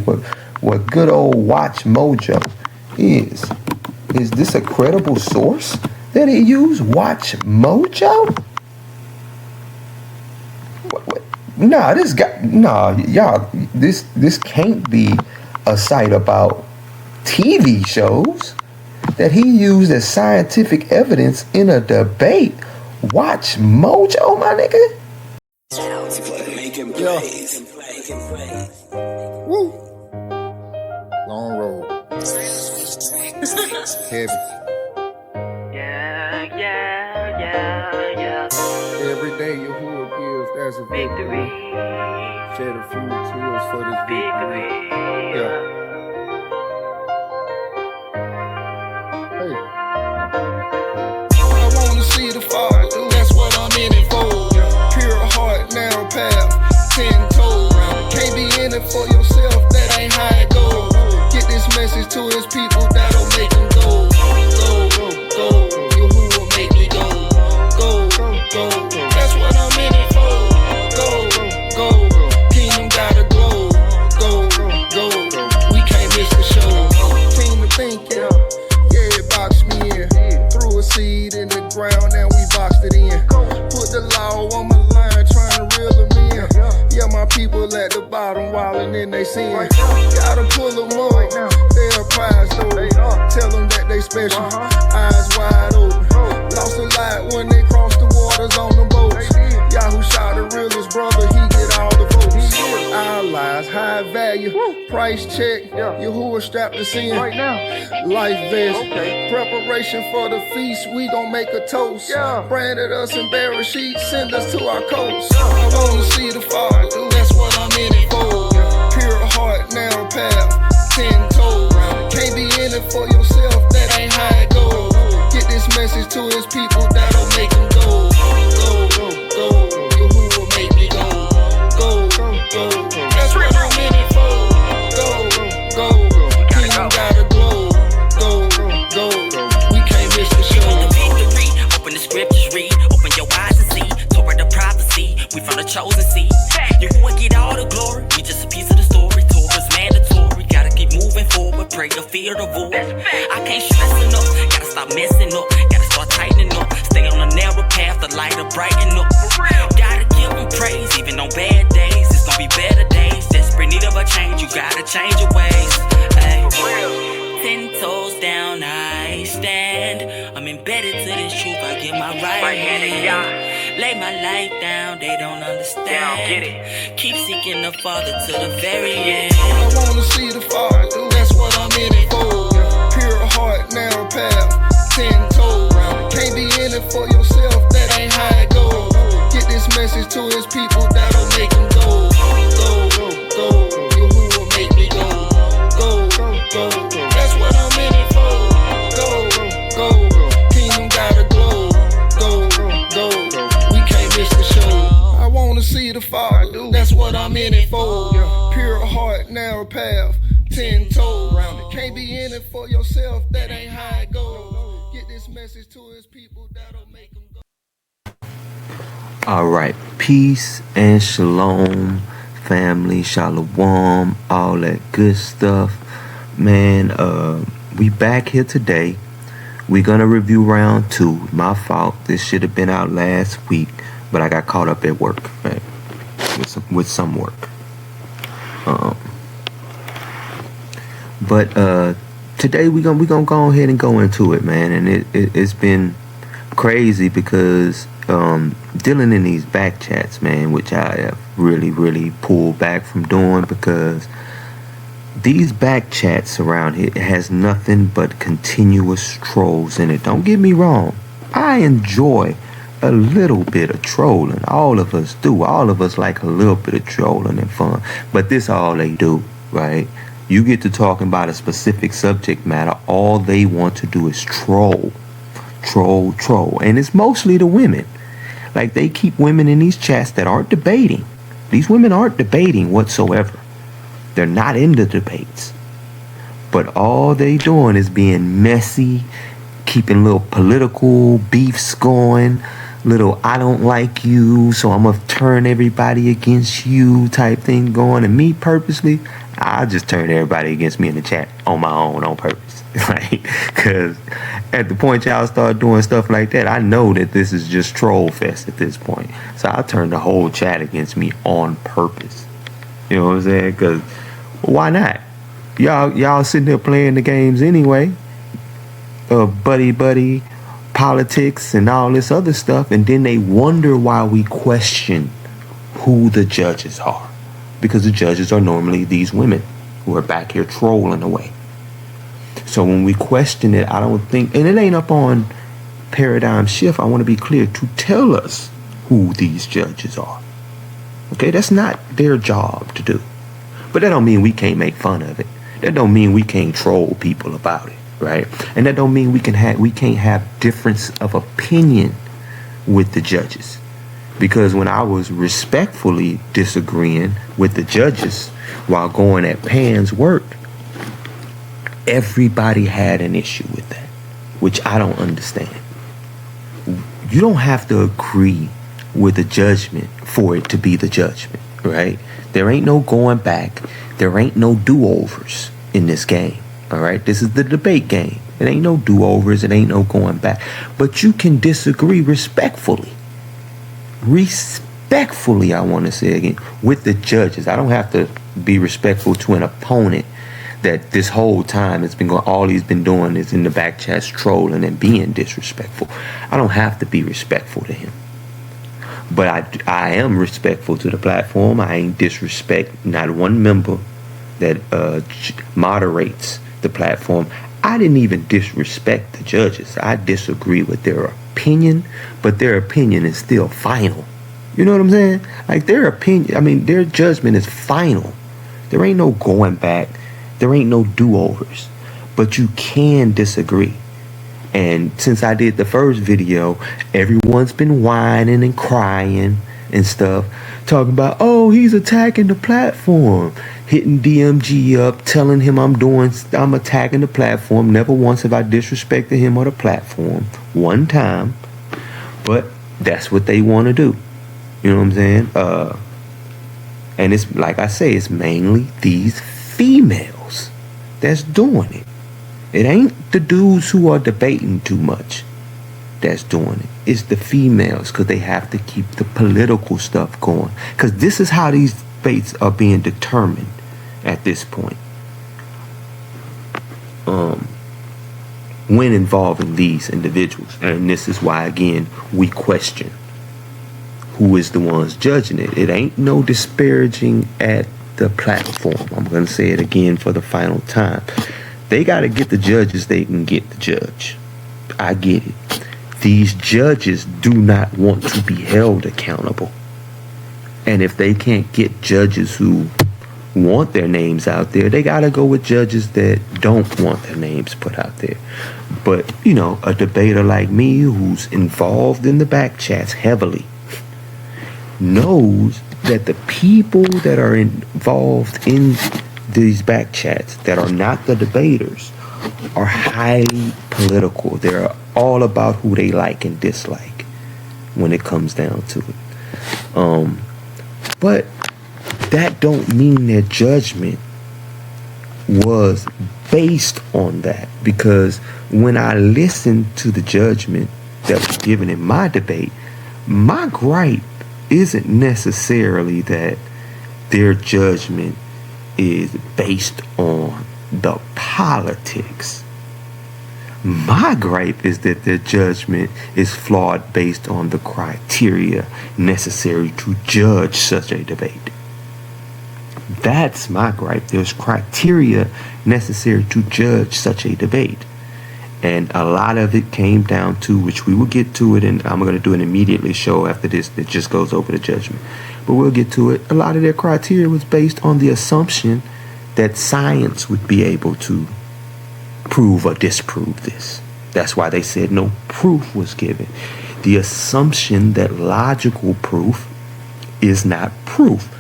what good old Watch Mojo is. Is this a credible source that he used? Watch Mojo? What? Nah, this guy. Nah, y'all. This can't be a site about TV shows that he used as scientific evidence in a debate. Watch Mojo, my nigga. Yeah. Woo. Long road. Heavy. Yeah. Every day your hood gives, that's a victory. Shed a few tears for this victory. Yeah. Hey. I wanna see the fall, that's what I'm in it for. Pure heart, narrow path, 10 toes. Can't be in it for yourself, that ain't how it goes. Get this message to his people, that'll make them go. Go. You who will make me go. Go. That's what I'm in it for. Go. Kingdom gotta glow. Go. We can't miss the show. Team to think, yeah, it boxed me in. Threw a seed in the ground and we boxed it in. Put the law on my line, trying to reel them in. Yeah, my people at the bottom, wildin' in they sin. Gotta pull them up, they're a prize though. Tell them that they special, eyes wide open. Lost a lot when they crossed the waters on the boats. Yahoo shot the realest brother, he get all the votes. Our lives, high value, price check. Yahuwah strapped us in, life vest. Preparation for the feast, we gon' make a toast. Branded us in barrel sheets, send us to our coast. I wanna see the fall, that's what I'm in it for. Pure heart, narrow path, 10 toes. Can't be in it for yourself, that ain't how it goes. Get this message to his people, that'll make them go. Yahuwah make me go. That's what I'm in it for. Go. Kingdom gotta glow. Go. We can't miss the show. The victory, open the scriptures, read. Open your eyes and see. Torah the prophecy, we from the chosen seed. You won't get all the glory, we just a piece of the story. Torah's mandatory, gotta keep moving forward. Pray to fear the void. I can't stress enough, gotta stop messing up. Gotta start tightening up. Stay on the narrow path, the light will brighten up. Gotta give him praise, even on bad days. It's gonna be better days. Desperate need of a change, you gotta change your ways. Ay. 10 toes down, I stand. I'm embedded to this truth, I get my right hand. Lay my life down, they don't understand. Keep seeking the Father to the very end. I wanna see the fall, that's what I'm in it for. Pure heart, narrow path, 10 toes. Can't be in it for yourself, that ain't how it goes. Get this message to his people, that'll make them go. Yahuwah make me go. That's what I'm in it for. Go. Kingdom gotta glow. Go. We can't miss the show. I wanna see the fall, that's what I'm in it for. Pure heart, narrow path, 10 toes. Can't be in it for yourself, that ain't how it goes. Get this message to his people, that'll make them go. All right, peace and shalom, family, shalom, all that good stuff, man. We back here today. We're gonna review round 2. My fault. This should have been out last week, but I got caught up at work, man, with some work. But today we gonna go ahead and go into it, man. And it's been crazy because dealing in these back chats, man, which I have really pulled back from doing, because these back chats around here has nothing but continuous trolls in it. Don't get me wrong, I enjoy a little bit of trolling. All of us do. All of us like a little bit of trolling and fun. But this all they do, right? You get to talking about a specific subject matter, all they want to do is troll. And it's mostly the women. Like, they keep women in these chats that aren't debating. These women aren't debating whatsoever. They're not in the debates. But all they doing is being messy, keeping little political beefs going, little I don't like you, so I'm gonna turn everybody against you type thing going. And me purposely, I just turn everybody against me in the chat on my own, on purpose. Like, because at the point y'all start doing stuff like that, I know that this is just troll fest at this point. So I'll turn the whole chat against me on purpose. You know what I'm saying? Because why not? Y'all sitting there playing the games anyway. Buddy, politics and all this other stuff. And then they wonder why we question who the judges are. Because the judges are normally these women who are back here trolling away. So when we question it, I don't think, and it ain't up on Paradigm Shift, I want to be clear, to tell us who these judges are. Okay, that's not their job to do. But that don't mean we can't make fun of it. That don't mean we can't troll people about it, right? And that don't mean we can't have difference of opinion with the judges. Because when I was respectfully disagreeing with the judges while going at Pan's work, everybody had an issue with that, which I don't understand. You don't have to agree with the judgment for it to be the judgment, right? There ain't no going back. There ain't no do-overs in this game, all right? This is the debate game. It ain't no do-overs. It ain't no going back. But you can disagree respectfully. Respectfully, I want to say again, with the judges. I don't have to be respectful to an opponent that this whole time it's been going, all he's been doing is in the back chats trolling and being disrespectful. I don't have to be respectful to him. But I am respectful to the platform. I ain't disrespect not one member that moderates the platform. I didn't even disrespect the judges. I disagree with their opinion, but their opinion is still final. You know what I'm saying? Like their opinion, I mean, their judgment is final. There ain't no going back. There ain't no do-overs. But you can disagree. And since I did the first video, everyone's been whining and crying and stuff, talking about, oh, he's attacking the platform, hitting DMG up, telling him I'm attacking the platform. Never once have I disrespected him or the platform. One time. But that's what they want to do. You know what I'm saying? And it's like I say, it's mainly these females that's doing it. It ain't the dudes who are debating too much that's doing it. It's the females, because they have to keep the political stuff going. Because this is how these debates are being determined at this point. When involving these individuals. And this is why, again, we question who is the ones judging it. It ain't no disparaging at the platform. I'm going to say it again for the final time. They got to get the judges they can get the judge. I get it. These judges do not want to be held accountable. And if they can't get judges who want their names out there, they got to go with judges that don't want their names put out there. But, you know, a debater like me who's involved in the back chats heavily knows that the people that are involved in these back chats that are not the debaters are highly political. They're all about who they like and dislike when it comes down to it. But that don't mean their judgment was based on that, because when I listened to the judgment that was given in my debate, my gripe isn't necessarily that their judgment is based on the politics. My gripe is that their judgment is flawed based on the criteria necessary to judge such a debate. That's my gripe. There's criteria necessary to judge such a debate. And a lot of it came down to, which we will get to it, and I'm going to do an immediately show after this that just goes over the judgment. But we'll get to it. A lot of their criteria was based on the assumption that science would be able to prove or disprove this. That's why they said no proof was given. The assumption that logical proof is not proof.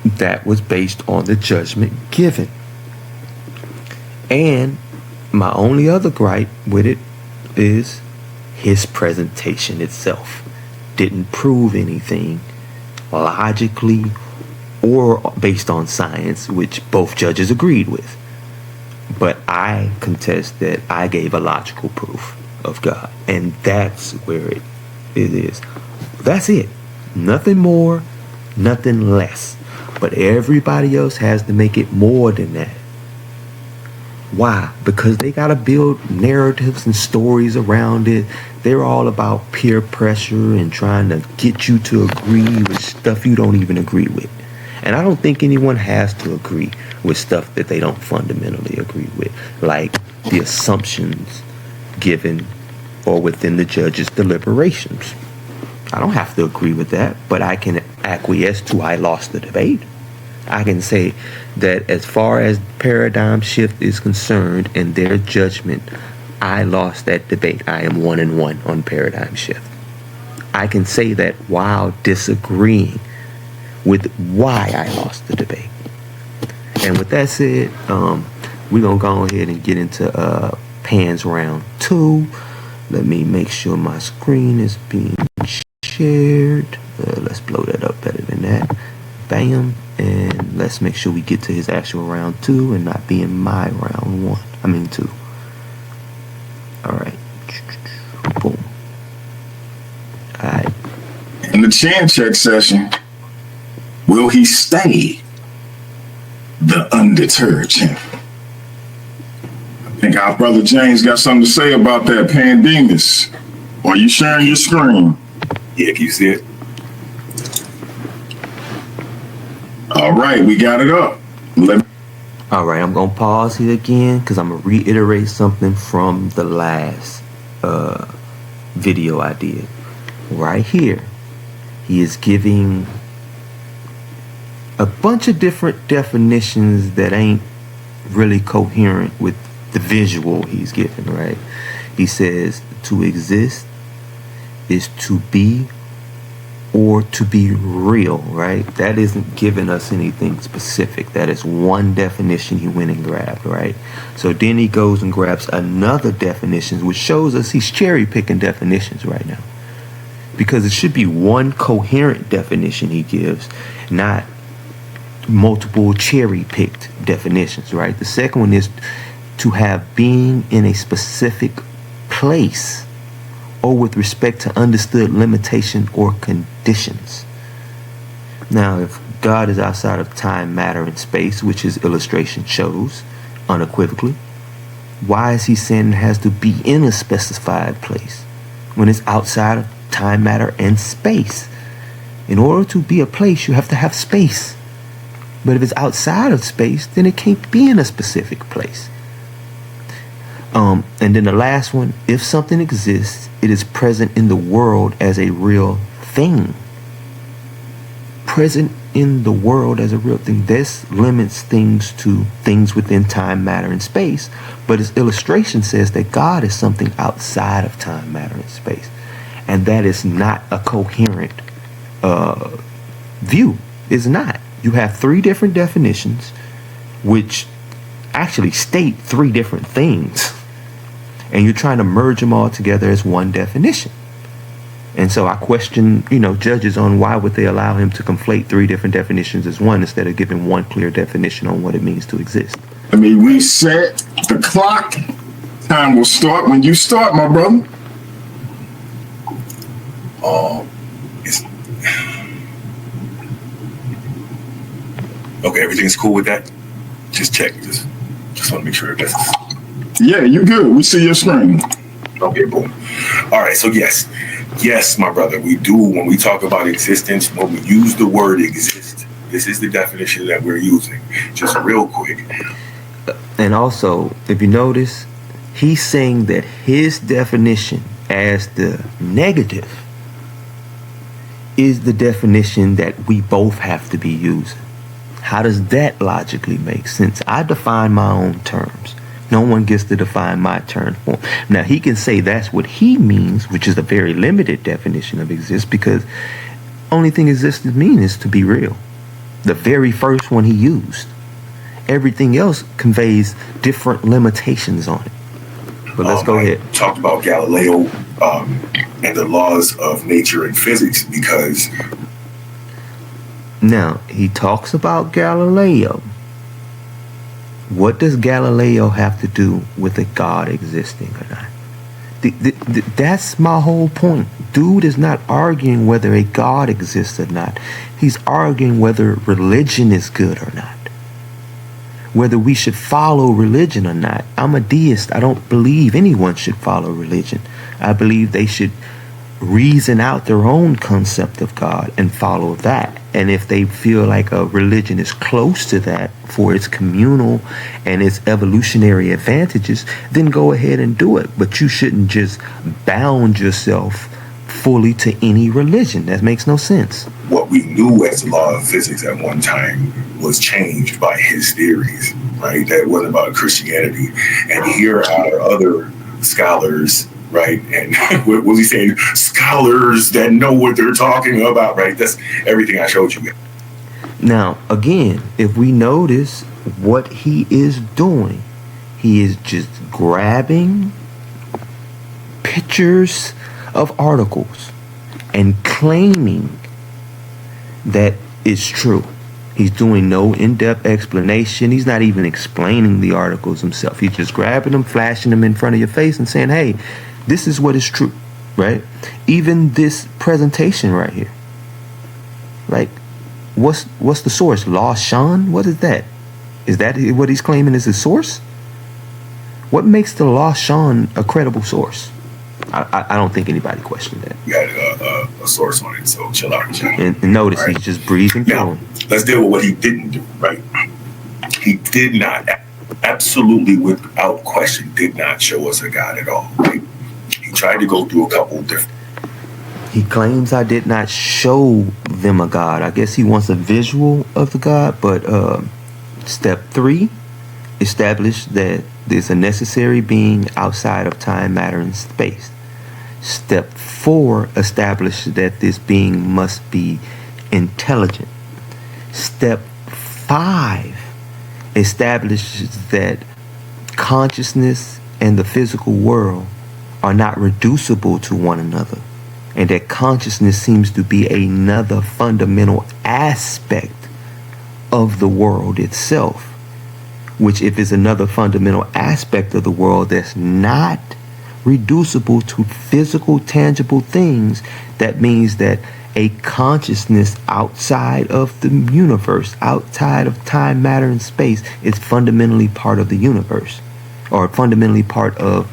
That was based on the judgment given. And my only other gripe with it is his presentation itself didn't prove anything logically or based on science, which both judges agreed with. But I contest that I gave a logical proof of God, and that's where it is. That's it. Nothing more, nothing less. But everybody else has to make it more than that. Why? Because they got to build narratives and stories around it. They're all about peer pressure and trying to get you to agree with stuff you don't even agree with. And I don't think anyone has to agree with stuff that they don't fundamentally agree with, like the assumptions given or within the judge's deliberations. I don't have to agree with that, but I can acquiesce to I lost the debate. I can say that as far as paradigm shift is concerned and their judgment, I lost that debate. I am 1-1 on paradigm shift. I can say that while disagreeing with why I lost the debate. And with that said, we're going to go ahead and get into Pan's round 2. Let me make sure my screen is being shared. Let's blow that up better than that. Bam. And let's make sure we get to his actual round 2 and not be in my round 2. Alright. Boom. Alright. In the chin check session, will he stay the undeterred champion? I think our brother James got something to say about that. Demus. Are you sharing your screen? Yeah, can you see it? All right, we got it up. All right, I'm going to pause here again because I'm going to reiterate something from the last video I did. Right here, he is giving a bunch of different definitions that ain't really coherent with the visual he's giving, right? He says to exist is to be or to be real, right? That isn't giving us anything specific. That is one definition he went and grabbed, right? So then he goes and grabs another definition, which shows us he's cherry picking definitions right now. Because it should be one coherent definition he gives, not multiple cherry picked definitions, right? The second one is to have being in a specific place or with respect to understood limitation or conditions. Now, if God is outside of time, matter, and space, which his illustration shows unequivocally, why is he saying it has to be in a specified place when it's outside of time, matter, and space? In order to be a place, you have to have space. But if it's outside of space, then it can't be in a specific place. And then the last one, if something exists, it is present in the world as a real thing. Present in the world as a real thing. This limits things to things within time, matter, and space. But his illustration says that God is something outside of time, matter, and space. And that is not a coherent view. It's not. You have 3 different definitions, which actually state 3 different things. And you're trying to merge them all together as one definition. And so I question, judges on why would they allow him to conflate 3 different definitions as one instead of giving one clear definition on what it means to exist. Let me reset the clock. Time will start when you start, my brother. Okay, everything's cool with that? Just check. Just want to make sure that's... Yeah, you good. We see your screen. Okay, boom. All right, so yes, my brother, we do, when we talk about existence, when we use the word exist, this is the definition that we're using. Just real quick. And also, if you notice, he's saying that his definition as the negative is the definition that we both have to be using. How does that logically make sense? I define my own terms. No one gets to define my term for him. Now, he can say that's what he means, which is a very limited definition of exist, because only thing existence means is to be real. The very first one he used. Everything else conveys different limitations on it. But let's go ahead. Talked about Galileo and the laws of nature and physics because... Now, he talks about Galileo. What does Galileo have to do with a God existing or not? That's my whole point. Dude is not arguing whether a God exists or not. He's arguing whether religion is good or not. Whether we should follow religion or not. I'm a deist. I don't believe anyone should follow religion. I believe they should reason out their own concept of God and follow that. And if they feel like a religion is close to that for its communal and its evolutionary advantages, then go ahead and do it. But you shouldn't just bound yourself fully to any religion. That makes no sense. What we knew as the law of physics at one time was changed by his theories, right? That wasn't about Christianity. And here are other scholars, right? And what was he saying? Scholars that know what they're talking about, right? That's everything I showed you. Now, again, if we notice what he is doing, he is just grabbing pictures of articles and claiming that it's true. He's doing no in-depth explanation. He's not even explaining the articles himself. He's just grabbing them, flashing them in front of your face and saying, hey, this is what is true, right? Even this presentation right here. Like, what's the source? Lost Sean? What is that? Is that what he's claiming is his source? What makes the Lost Sean a credible source? I don't think anybody questioned that. You had a source on it, so chill out. And notice right. He's just breathing through now, him. Let's deal with what he didn't do, right? He did not, absolutely without question, did not show us a God at all, right? He tried to go through a couple of different... He claims I did not show them a God. I guess he wants a visual of the God, but step 3, establish that there's a necessary being outside of time, matter, and space. Step 4, establish that this being must be intelligent. Step 5 establishes that consciousness and the physical world are not reducible to one another, and that consciousness seems to be another fundamental aspect of the world itself, which if it's another fundamental aspect of the world that's not reducible to physical, tangible things, that means that a consciousness outside of the universe, outside of time, matter, and space, is fundamentally part of the universe, or fundamentally part of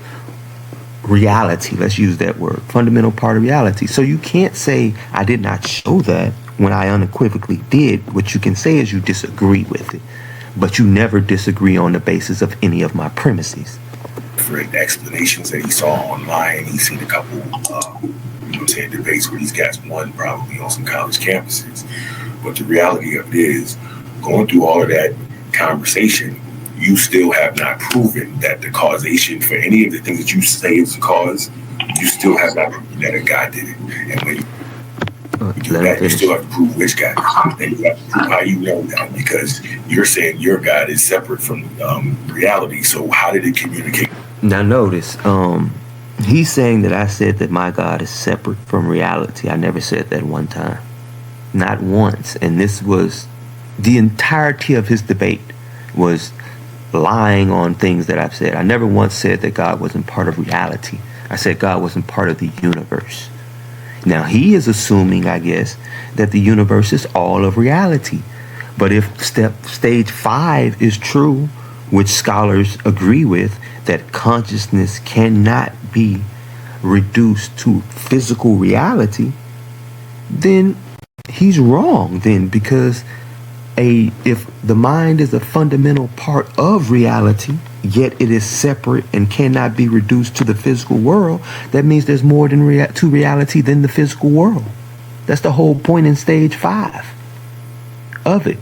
reality. Let's use that word, fundamental part of reality. So you can't say I did not show that when I unequivocally did. What you can say is you disagree with it, but you never disagree on the basis of any of my premises. Different explanations that he saw online. He's seen a couple, debates where these guys won probably on some college campuses. But the reality of it is, going through all of that conversation, you still have not proven that the causation for any of the things that you say is the cause. You still have not proven that a God did it. And when you do that, you still have to prove which God. And you have to prove how you know that, because you're saying your God is separate from reality. So how did it communicate? Now notice, he's saying that I said that my God is separate from reality. I never said that one time. Not once. And this was the entirety of his debate, was lying on things that I've said. I never once said that God wasn't part of reality. I said God wasn't part of the universe. Now he is assuming, I guess, that the universe is all of reality. But if stage 5 is true, which scholars agree with, that consciousness cannot be reduced to physical reality, then he's wrong then, because if the mind is a fundamental part of reality, yet it is separate and cannot be reduced to the physical world, that means there's more to reality than the physical world. That's the whole point in stage 5 of it.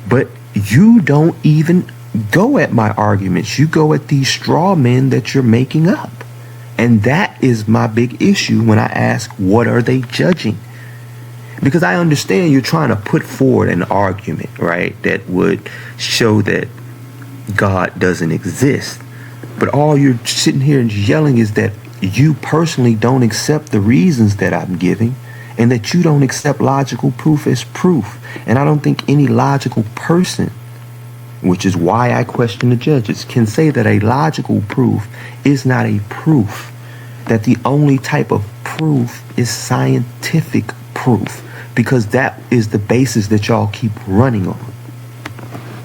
But you don't even go at my arguments. You go at these straw men that you're making up. And that is my big issue when I ask, what are they judging? Because I understand you're trying to put forward an argument, right, that would show that God doesn't exist. But all you're sitting here and yelling is that you personally don't accept the reasons that I'm giving, and that you don't accept logical proof as proof. And I don't think any logical person, which is why I question the judges, can say that a logical proof is not a proof. That the only type of proof is scientific proof, because that is the basis that y'all keep running on.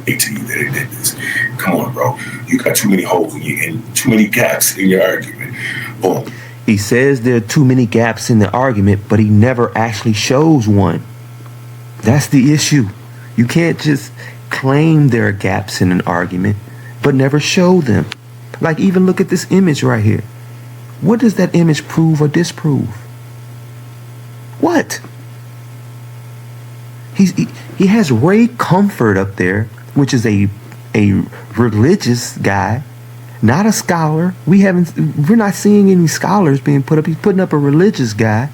To you that it did this. Come on, bro. You got too many holes in you and too many gaps in your argument. Boom. He says there are too many gaps in the argument, but he never actually shows one. That's the issue. You can't just claim there are gaps in an argument, but never show them. Like, even look at this image right here. What does that image prove or disprove? What? He has Ray Comfort up there, which is a religious guy, not a scholar. We're not seeing any scholars being put up. He's putting up a religious guy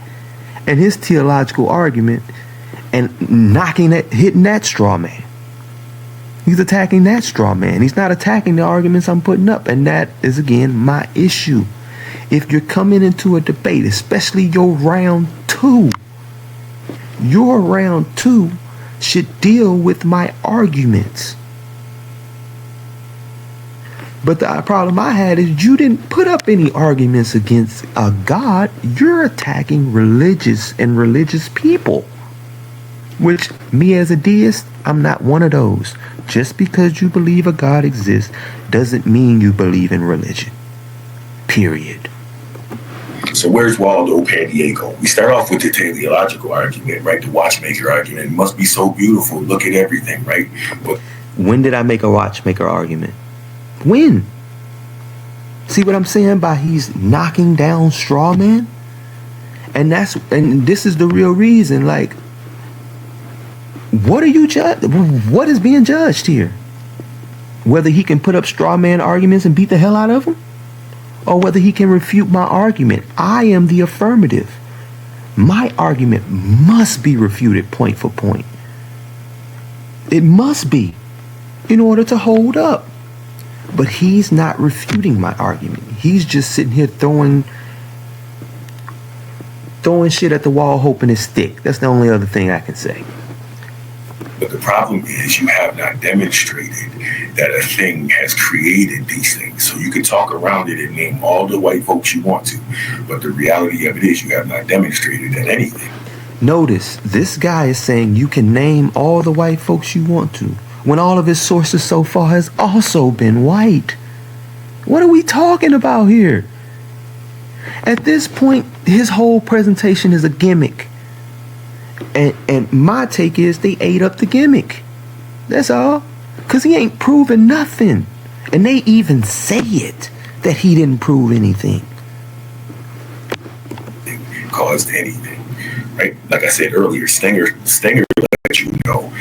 and his theological argument and hitting that straw man. He's attacking that straw man. He's not attacking the arguments I'm putting up. And that is, again, my issue. If you're coming into a debate, especially your round two should deal with my arguments. But the problem I had is you didn't put up any arguments against a God. You're attacking religious people. Which, me as a deist, I'm not one of those. Just because you believe a God exists doesn't mean you believe in religion. Period. So where's Waldo Pandiego? We start off with the teleological argument, right? The watchmaker argument. It must be so beautiful. Look at everything, right? But when did I make a watchmaker argument? When? See what I'm saying by he's knocking down straw man? And this is the real reason. Like, what is being judged here? Whether he can put up straw man arguments and beat the hell out of them? Or whether he can refute my argument. I am the affirmative. My argument must be refuted point for point. It must be, in order to hold up. But he's not refuting my argument. He's just sitting here throwing shit at the wall, hoping it stick. That's the only other thing I can say. But the problem is you have not demonstrated that a thing has created these things. So you can talk around it and name all the white folks you want to. But the reality of it is you have not demonstrated that anything. Notice, this guy is saying you can name all the white folks you want to, when all of his sources so far has also been white. What are we talking about here? At this point, his whole presentation is a gimmick. And my take is they ate up the gimmick. That's all. Because he ain't proven nothing. And they even say it, that he didn't prove anything. Caused anything, right? Like I said earlier, Stinger let you know.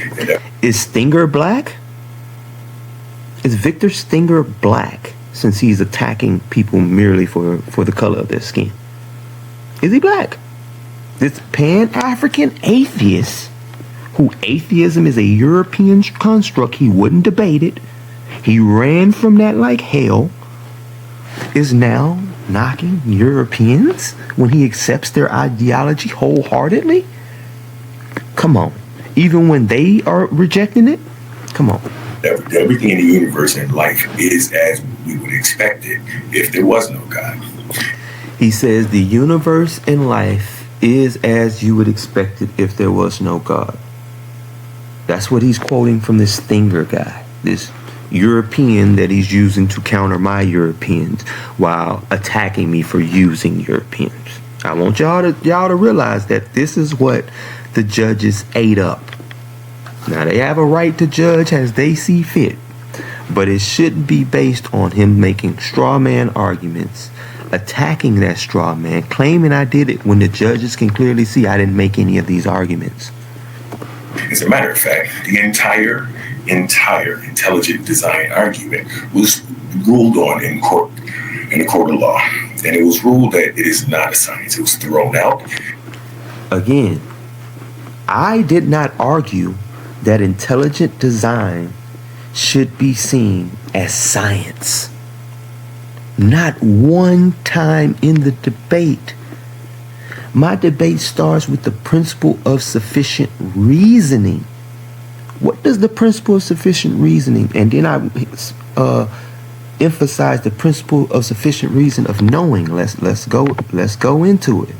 Is Stinger black? Is Victor Stinger black, since he's attacking people merely for the color of their skin? Is he black? This Pan-African atheist, who atheism is a European construct, he wouldn't debate it. He ran from that like hell, is now knocking Europeans when he accepts their ideology wholeheartedly? Come on. Even when they are rejecting it? Come on. Everything in the universe and life is as we would expect it if there was no God. He says the universe and life is as you would expect it if there was no God. That's what he's quoting from this Stinger guy, this European that he's using to counter my Europeans while attacking me for using Europeans. I want y'all to realize that this is what the judges ate up. Now, they have a right to judge as they see fit, but it shouldn't be based on him making straw man arguments, attacking that straw man, claiming I did it when the judges can clearly see I didn't make any of these arguments. As a matter of fact, the entire intelligent design argument was ruled on in the court of law. And it was ruled that it is not a science. It was thrown out. Again, I did not argue that intelligent design should be seen as science. Not one time in the debate. My debate starts with the principle of sufficient reasoning. What does the principle of sufficient reasoning? And then I emphasize the principle of sufficient reason of knowing. Let's go into it,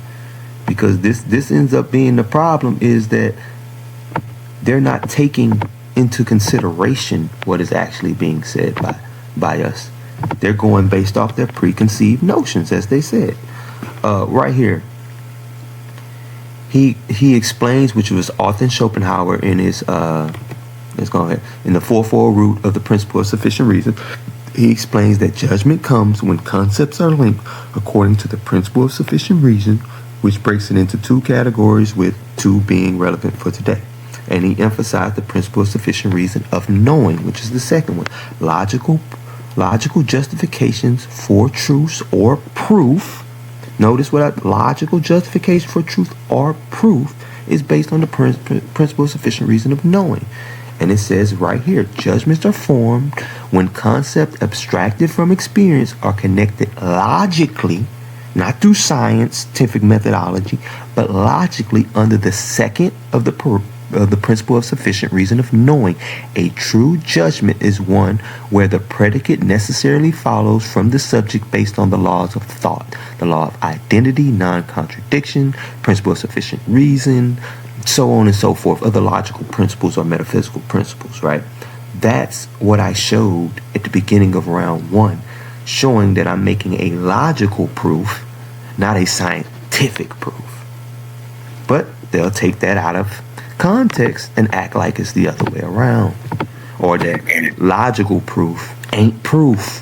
because this ends up being the problem, is that they're not taking into consideration what is actually being said by us. They're going based off their preconceived notions, as they said. Right here, he explains, which was Arthur Schopenhauer in his let's go ahead, in the fourfold root of the principle of sufficient reason. He explains that judgment comes when concepts are linked according to the principle of sufficient reason, which breaks it into two categories, with two being relevant for today. And he emphasized the principle of sufficient reason of knowing, which is the second one. Logical justifications for truth or proof. Notice what logical justification for truth or proof is based on the principle of sufficient reason of knowing. And it says right here, judgments are formed when concepts abstracted from experience are connected logically, not through scientific methodology, but logically under the second of the principle of sufficient reason of knowing. A true judgment is one where the predicate necessarily follows from the subject based on the laws of thought, the law of identity, non-contradiction, principle of sufficient reason, so on and so forth, other logical principles or metaphysical principles, right? That's what I showed at the beginning of round one, showing that I'm making a logical proof, not a scientific proof. But they'll take that out of context and act like it's the other way around, or that logical proof ain't proof,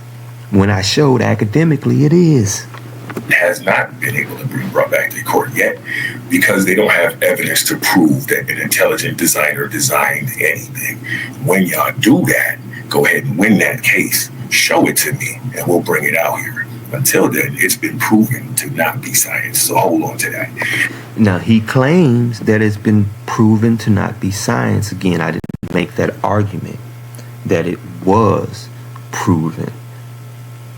when I showed academically it is. Has not been able to be brought back to court yet, because they don't have evidence to prove that an intelligent designer designed anything. When y'all do that, go ahead and win that case. Show it to me, and we'll bring it out here. Until then, it's been proven to not be science, so hold on to that. Now, he claims that it's been proven to not be science. Again, I didn't make that argument that it was proven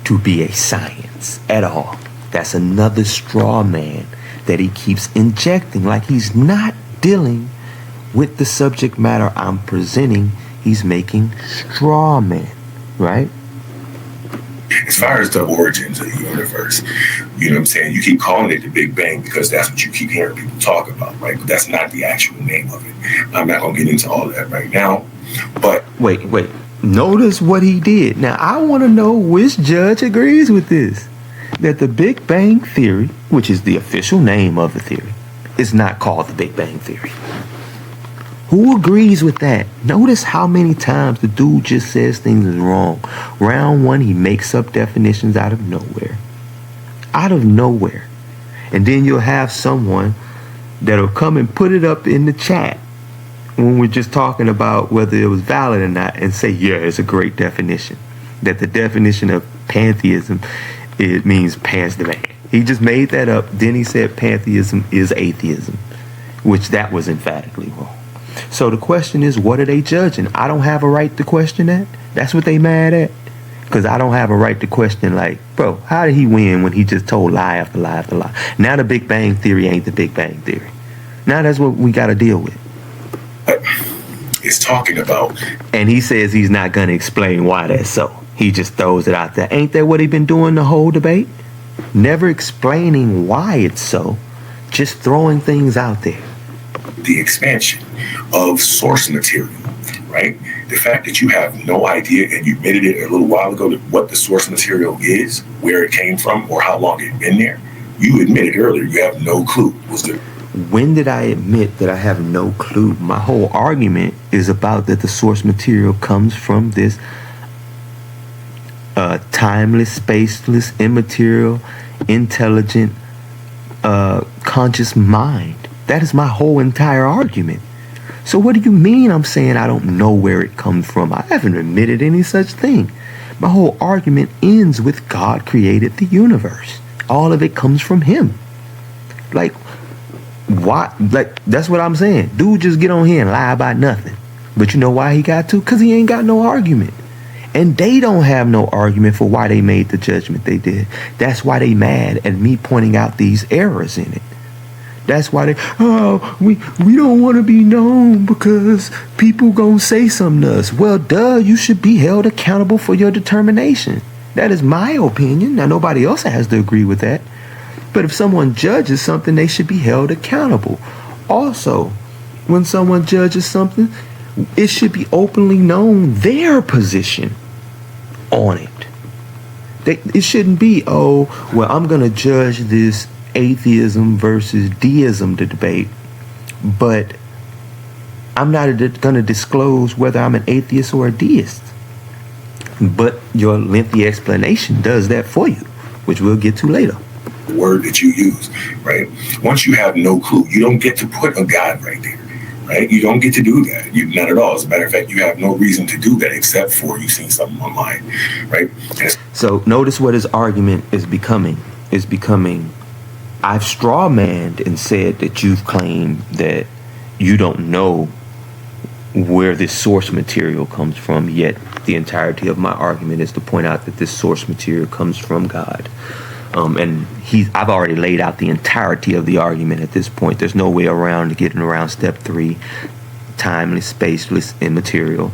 to be a science at all. That's another straw man that he keeps injecting, like he's not dealing with the subject matter I'm presenting. He's making straw man, right? As far as the origins of the universe, you know what I'm saying? You keep calling it the Big Bang because that's what you keep hearing people talk about, right? But that's not the actual name of it. I'm not going to get into all of that right now. But wait. Notice what he did. Now, I want to know which judge agrees with this. That the Big Bang Theory, which is the official name of the theory, is not called the Big Bang Theory. Who agrees with that? Notice how many times the dude just says things is wrong. Round one, he makes up definitions out of nowhere. Out of nowhere. And then you'll have someone that'll come and put it up in the chat when we're just talking about whether it was valid or not, and say, yeah, it's a great definition. That the definition of pantheism, it means pants the man. He just made that up. Then he said pantheism is atheism, which that was emphatically wrong. So the question is, what are they judging? I don't have a right to question that. That's what they mad at. Because I don't have a right to question, like, bro, how did he win when he just told lie after lie after lie? Now the Big Bang Theory ain't the Big Bang Theory. Now that's what we got to deal with. It's talking about. And he says he's not going to explain why that's so. He just throws it out there. Ain't that what he been doing the whole debate? Never explaining why it's so. Just throwing things out there. The expansion of source material, right? The fact that you have no idea, and you admitted it a little while ago, that what the source material is, where it came from, or how long it's been there. You admitted earlier you have no clue. When did I admit that I have no clue? My whole argument is about that the source material comes from this timeless, spaceless, immaterial, intelligent, conscious mind. That is my whole entire argument. So what do you mean I'm saying I don't know where it comes from? I haven't admitted any such thing. My whole argument ends with God created the universe. All of it comes from him. Like, why? Like, that's what I'm saying. Dude just get on here and lie about nothing. But you know why he got to? Because he ain't got no argument. And they don't have no argument for why they made the judgment they did. That's why they mad at me pointing out these errors in it. That's why we don't want to be known because people gonna say something to us. Well, duh, you should be held accountable for your determination. That is my opinion. Now, nobody else has to agree with that. But if someone judges something, they should be held accountable. Also, when someone judges something, it should be openly known their position on it. It shouldn't be, oh, well, I'm going to judge this atheism versus deism debate, but I'm not going to disclose whether I'm an atheist or a deist. But your lengthy explanation does that for you, which we'll get to later. The word that you use, right? Once you have no clue, you don't get to put a God right there, right? You don't get to do that. Not at all. As a matter of fact, you have no reason to do that except for you've seen something online, right? So notice what his argument is becoming. I've strawmanned and said that you've claimed that you don't know where this source material comes from, yet the entirety of my argument is to point out that this source material comes from God. And I've already laid out the entirety of the argument at this point. There's no way around getting around step 3, timeless, spaceless, immaterial.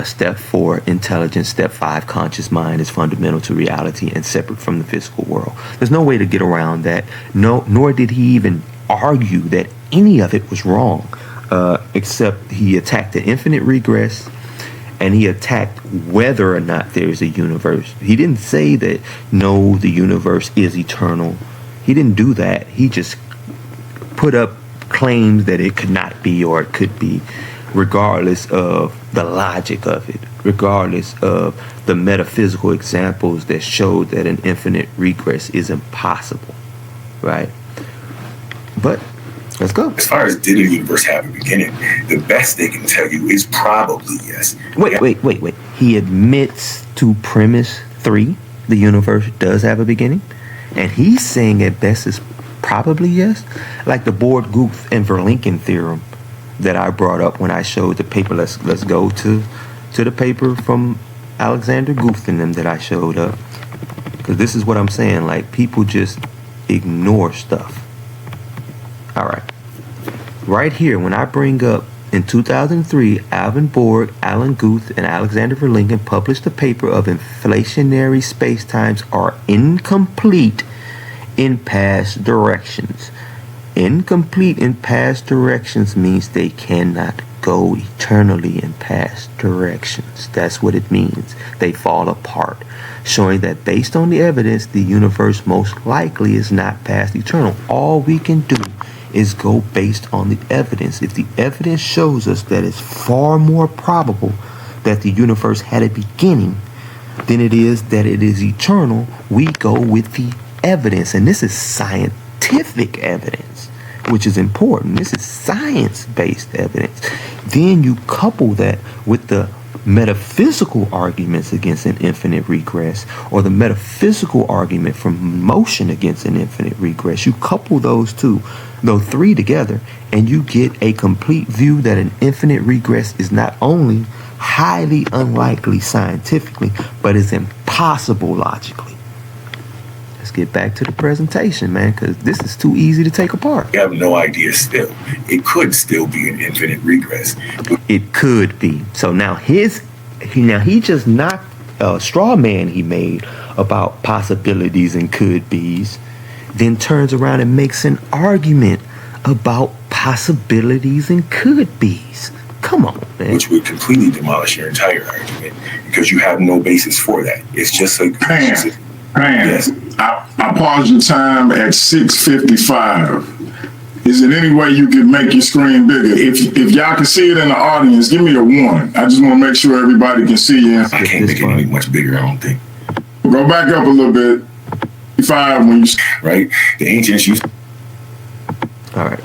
Step 4, intelligence. Step 5, conscious mind is fundamental to reality and separate from the physical world. There's no way to get around that. No, nor did he even argue that any of it was wrong, except he attacked the infinite regress and he attacked whether or not there is a universe. He didn't say that, no, the universe is eternal. He didn't do that. He just put up claims that it could not be or it could be, regardless of the logic of it, regardless of the metaphysical examples that showed that an infinite regress is impossible, right? But let's go. As far as did the universe have a beginning, the best they can tell you is probably yes. Wait. He admits to premise 3, the universe does have a beginning, and he's saying at best is probably yes, like the Board, Guth, and Verlinken theorem that I brought up when I showed the paper. Let's go to the paper from Alexander Guth and them that I showed up, because this is what I'm saying. Like, people just ignore stuff. All right. Right here, when I bring up in 2003, Alvin Borg, Alan Guth, and Alexander Verlinken published a paper of inflationary spacetimes are incomplete in past directions. Incomplete in past directions means they cannot go eternally in past directions. That's what it means. They fall apart, showing that based on the evidence, the universe most likely is not past eternal. All we can do is go based on the evidence. If the evidence shows us that it's far more probable that the universe had a beginning than it is that it is eternal, we go with the evidence. And this is scientific evidence, which is important. This is science-based evidence. Then you couple that with the metaphysical arguments against an infinite regress, or the metaphysical argument from motion against an infinite regress. You couple those 3 together, and you get a complete view that an infinite regress is not only highly unlikely scientifically, but is impossible logically. Let's get back to the presentation, man, because this is too easy to take apart. You have no idea still. It could still be an infinite regress. It could be. So now he just knocked a straw man he made about possibilities and could be's, then turns around and makes an argument about possibilities and could be's. Come on, man. Which would completely demolish your entire argument, because you have no basis for that. It's just a... Yes. I paused your time at 6:55. Is it any way you can make your screen bigger? If y'all can see it in the audience, give me a 1. I just want to make sure everybody can see you. I can't make it any much bigger, I don't think. Go back up a little bit. 5 when you... Right? The ancients used... All right.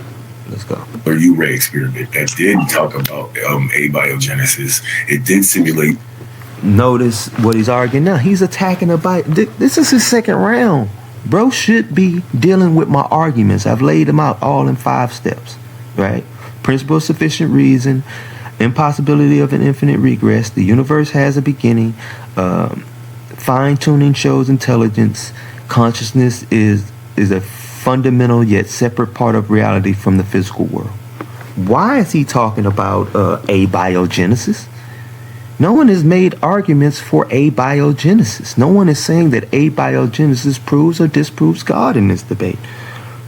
Let's go. Or U-ray experiment that did talk about abiogenesis. It did simulate... Notice what he's arguing now. He's attacking this is his second round. Bro should be dealing with my arguments. I've laid them out all in 5 steps, right? Principle of sufficient reason, impossibility of an infinite regress, the universe has a beginning, fine-tuning shows intelligence, consciousness is a fundamental yet separate part of reality from the physical world. Why is he talking about abiogenesis? No one has made arguments for abiogenesis. No one is saying that abiogenesis proves or disproves God in this debate.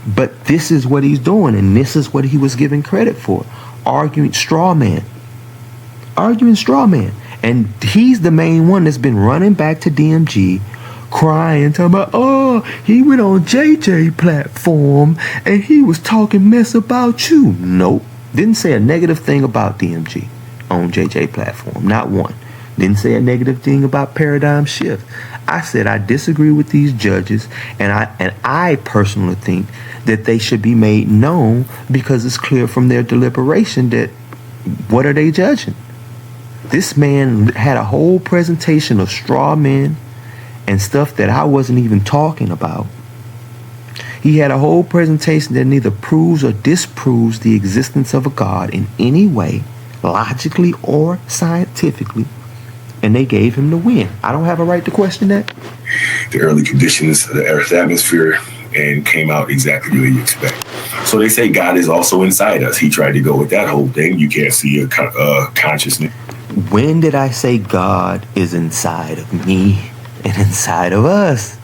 But this is what he's doing, and this is what he was given credit for. Arguing straw man. And he's the main one that's been running back to DMG, crying, talking about, oh, he went on JJ platform and he was talking mess about you. Nope. Didn't say a negative thing about DMG on JJ platform. Not one. Didn't say a negative thing about Paradigm Shift. I said I disagree with these judges, and I personally think that they should be made known, because it's clear from their deliberation that what are they judging? This man had a whole presentation of straw men and stuff that I wasn't even talking about. He had a whole presentation that neither proves or disproves the existence of a God in any way, logically or scientifically, and they gave him the win. I don't have a right to question that. The early conditions of the Earth's atmosphere, and came out exactly the way you expect. So they say God is also inside us. He tried to go with that whole thing. You can't see a consciousness. When did I say God is inside of me and inside of us?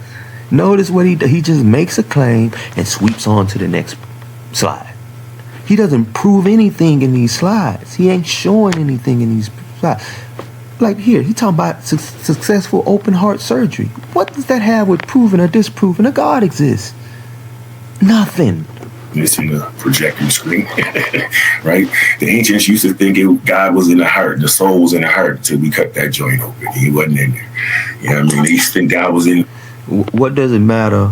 Notice what he does. He just makes a claim and sweeps on to the next slide. He doesn't prove anything in these slides. He ain't showing anything in these slides. Like here, he talking about successful open heart surgery. What does that have with proving or disproving a God exists? Nothing. Missing the projector screen, right? The ancients used to think God was in the heart, the soul was in the heart, until we cut that joint open. He wasn't in there. You know what I mean? They used to think God was in. What does it matter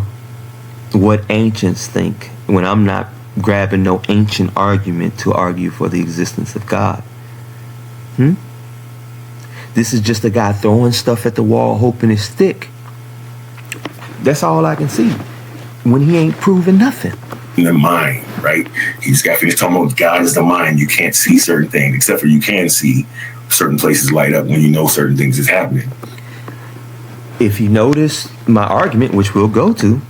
what ancients think when I'm not grabbing no ancient argument to argue for the existence of God? This is just a guy throwing stuff at the wall, hoping it stick. That's all I can see when he ain't proving nothing. In the mind, right? He just got finished talking about God is the mind. You can't see certain things, except for you can see certain places light up when you know certain things is happening. If you notice my argument, which we'll go to,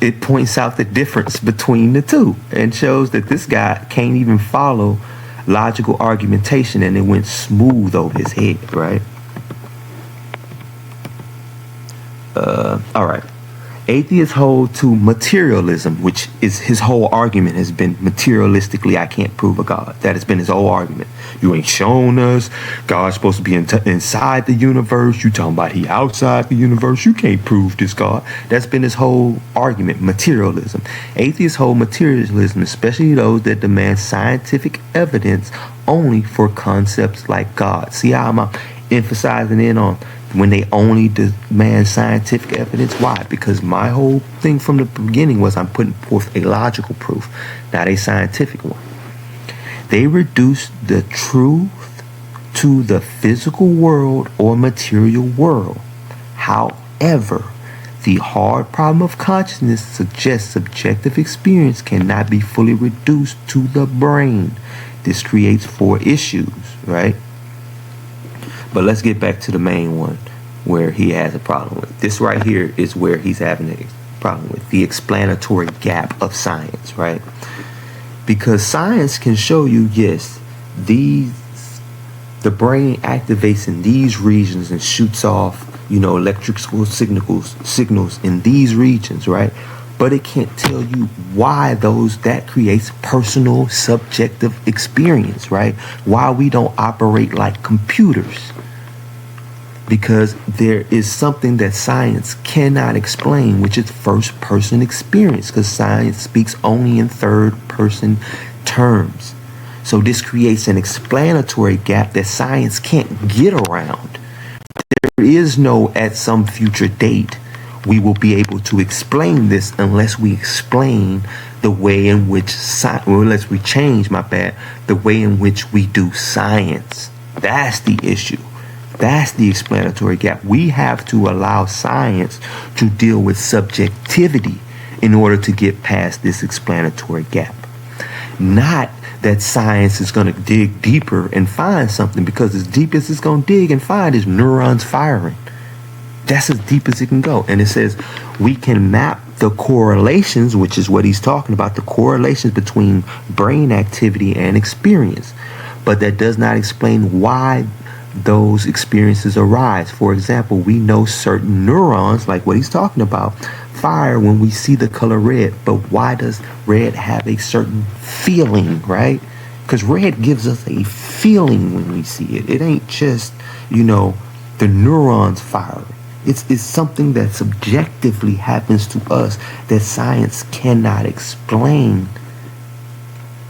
it points out the difference between the two and shows that this guy can't even follow logical argumentation, and it went smooth over his head, right? All right. Atheists hold to materialism, which is his whole argument has been materialistically, I can't prove a God. That has been his whole argument. You ain't shown us. God's supposed to be inside the universe. You talking about he outside the universe. You can't prove this God. That's been his whole argument, materialism. Atheists hold materialism, especially those that demand scientific evidence only for concepts like God. See how I'm emphasizing in on when they only demand scientific evidence? Why? Because my whole thing from the beginning was I'm putting forth a logical proof, not a scientific one. They reduce the truth to the physical world or material world. However, the hard problem of consciousness suggests subjective experience cannot be fully reduced to the brain. This creates 4 issues, right? But let's get back to the main one where he has a problem with. This right here is where he's having a problem with the explanatory gap of science, right? Because science can show you, yes, the brain activates in these regions and shoots off, electrical signals in these regions, right? But it can't tell you why that creates personal subjective experience, right? Why we don't operate like computers. Because there is something that science cannot explain, which is first person experience, because science speaks only in third person terms. So this creates an explanatory gap that science can't get around. There is no at some future date we will be able to explain this unless we explain the way in which unless we change the way in which we do science. That's the issue. That's the explanatory gap. We have to allow science to deal with subjectivity in order to get past this explanatory gap. Not that science is going to dig deeper and find something, because as deep as it's going to dig and find is neurons firing. That's as deep as it can go. And it says we can map the correlations, which is what he's talking about, the correlations between brain activity and experience. But that does not explain why those experiences arise. For example, we know certain neurons, like what he's talking about, fire when we see the color red. But why does red have a certain feeling, right? Because red gives us a feeling when we see it. It ain't just, the neurons firing. It's something that subjectively happens to us that science cannot explain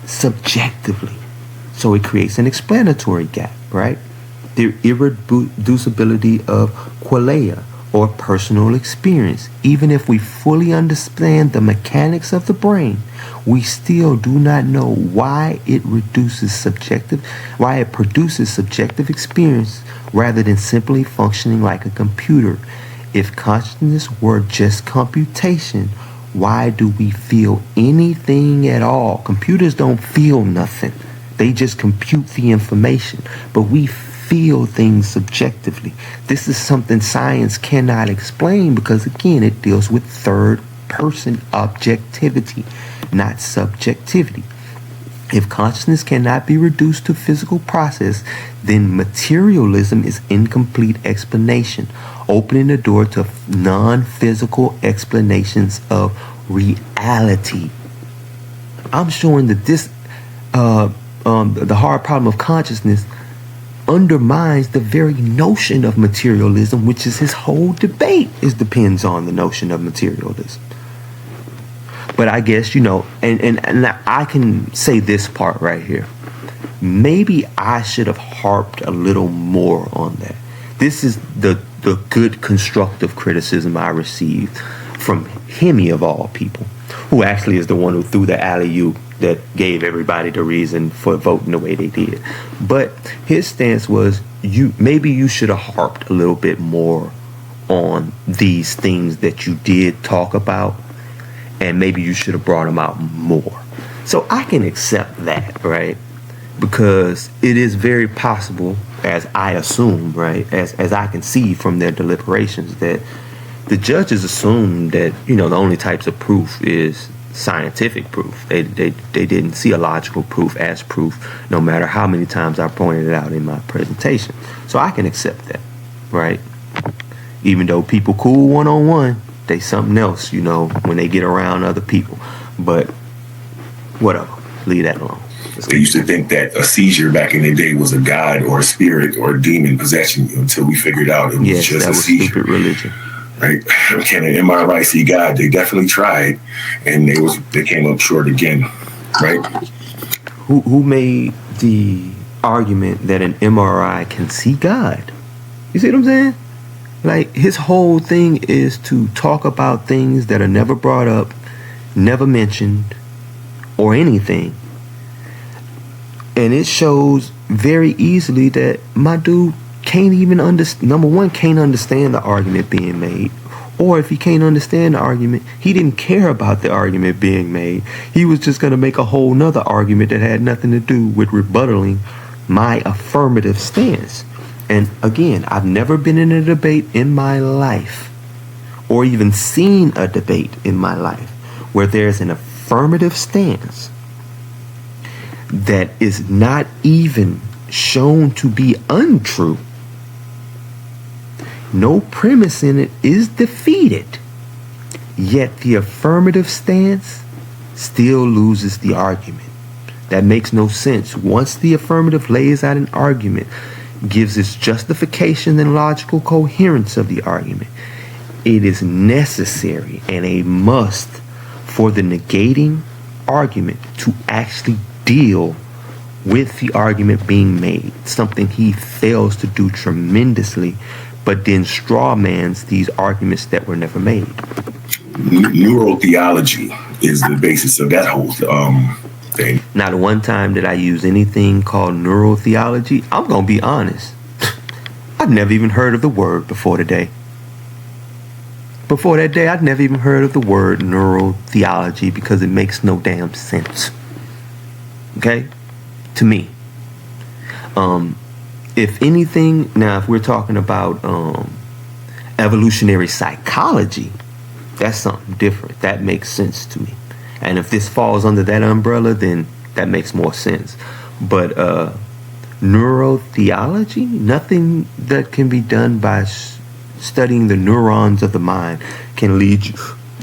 subjectively. So it creates an explanatory gap, right? The irreducibility of qualia, or personal experience. Even if we fully understand the mechanics of the brain, we still do not know why it produces subjective experience rather than simply functioning like a computer. If consciousness were just computation, why do we feel anything at all? Computers don't feel nothing. They just compute the information, but we feel things subjectively. This is something science cannot explain because, again, it deals with third-person objectivity, not subjectivity. If consciousness cannot be reduced to physical process, then materialism is incomplete explanation, opening the door to non-physical explanations of reality. I'm showing that this, the hard problem of consciousness undermines the very notion of materialism, which is his whole debate. It depends on the notion of materialism. But I guess, and I can say this part right here. Maybe I should have harped a little more on that. This is the good constructive criticism I received from Hemi of all people, who actually is the one who threw the alley-oop that gave everybody the reason for voting the way they did. But his stance was, maybe you should have harped a little bit more on these things that you did talk about, and maybe you should have brought them out more. So I can accept that, right? Because it is very possible, as I assume, right, as I can see from their deliberations, that the judges assumed that, the only types of proof is scientific proof. They didn't see a logical proof as proof, no matter how many times I pointed it out in my presentation. So I can accept that, right? Even though people cool one-on-one, they something else, when they get around other people. But whatever, leave that alone. They used to think that a seizure back in the day was a god or a spirit or a demon possessing you until we figured out it was just a seizure. Stupid religion. Right? Can an MRI see God? They definitely tried, and they came up short again. Right? Who made the argument that an MRI can see God? You see what I'm saying? Like, his whole thing is to talk about things that are never brought up, never mentioned, or anything. And it shows very easily that my dude can't even can't understand the argument being made. Or if he can't understand the argument, he didn't care about the argument being made. He was just going to make a whole nother argument that had nothing to do with rebuttaling my affirmative stance. And again, I've never been in a debate in my life, or even seen a debate in my life, where there's an affirmative stance that is not even shown to be untrue. No premise in it is defeated, yet the affirmative stance still loses the argument. That makes no sense. Once the affirmative lays out an argument, gives its justification and logical coherence of the argument, it is necessary and a must for the negating argument to actually deal with the argument being made, something he fails to do tremendously, but then strawmans these arguments that were never made. Neurotheology is the basis of that whole thing. Not one time did I use anything called neurotheology. I'm going to be honest. I've never even heard of the word before today. Before that day, I'd never even heard of the word neurotheology because it makes no damn sense. Okay? To me. If anything, now if we're talking about evolutionary psychology, That's something different. That makes sense to me. And if this falls under that umbrella, then that makes more sense. But neurotheology, nothing that can be done by studying the neurons of the mind can lead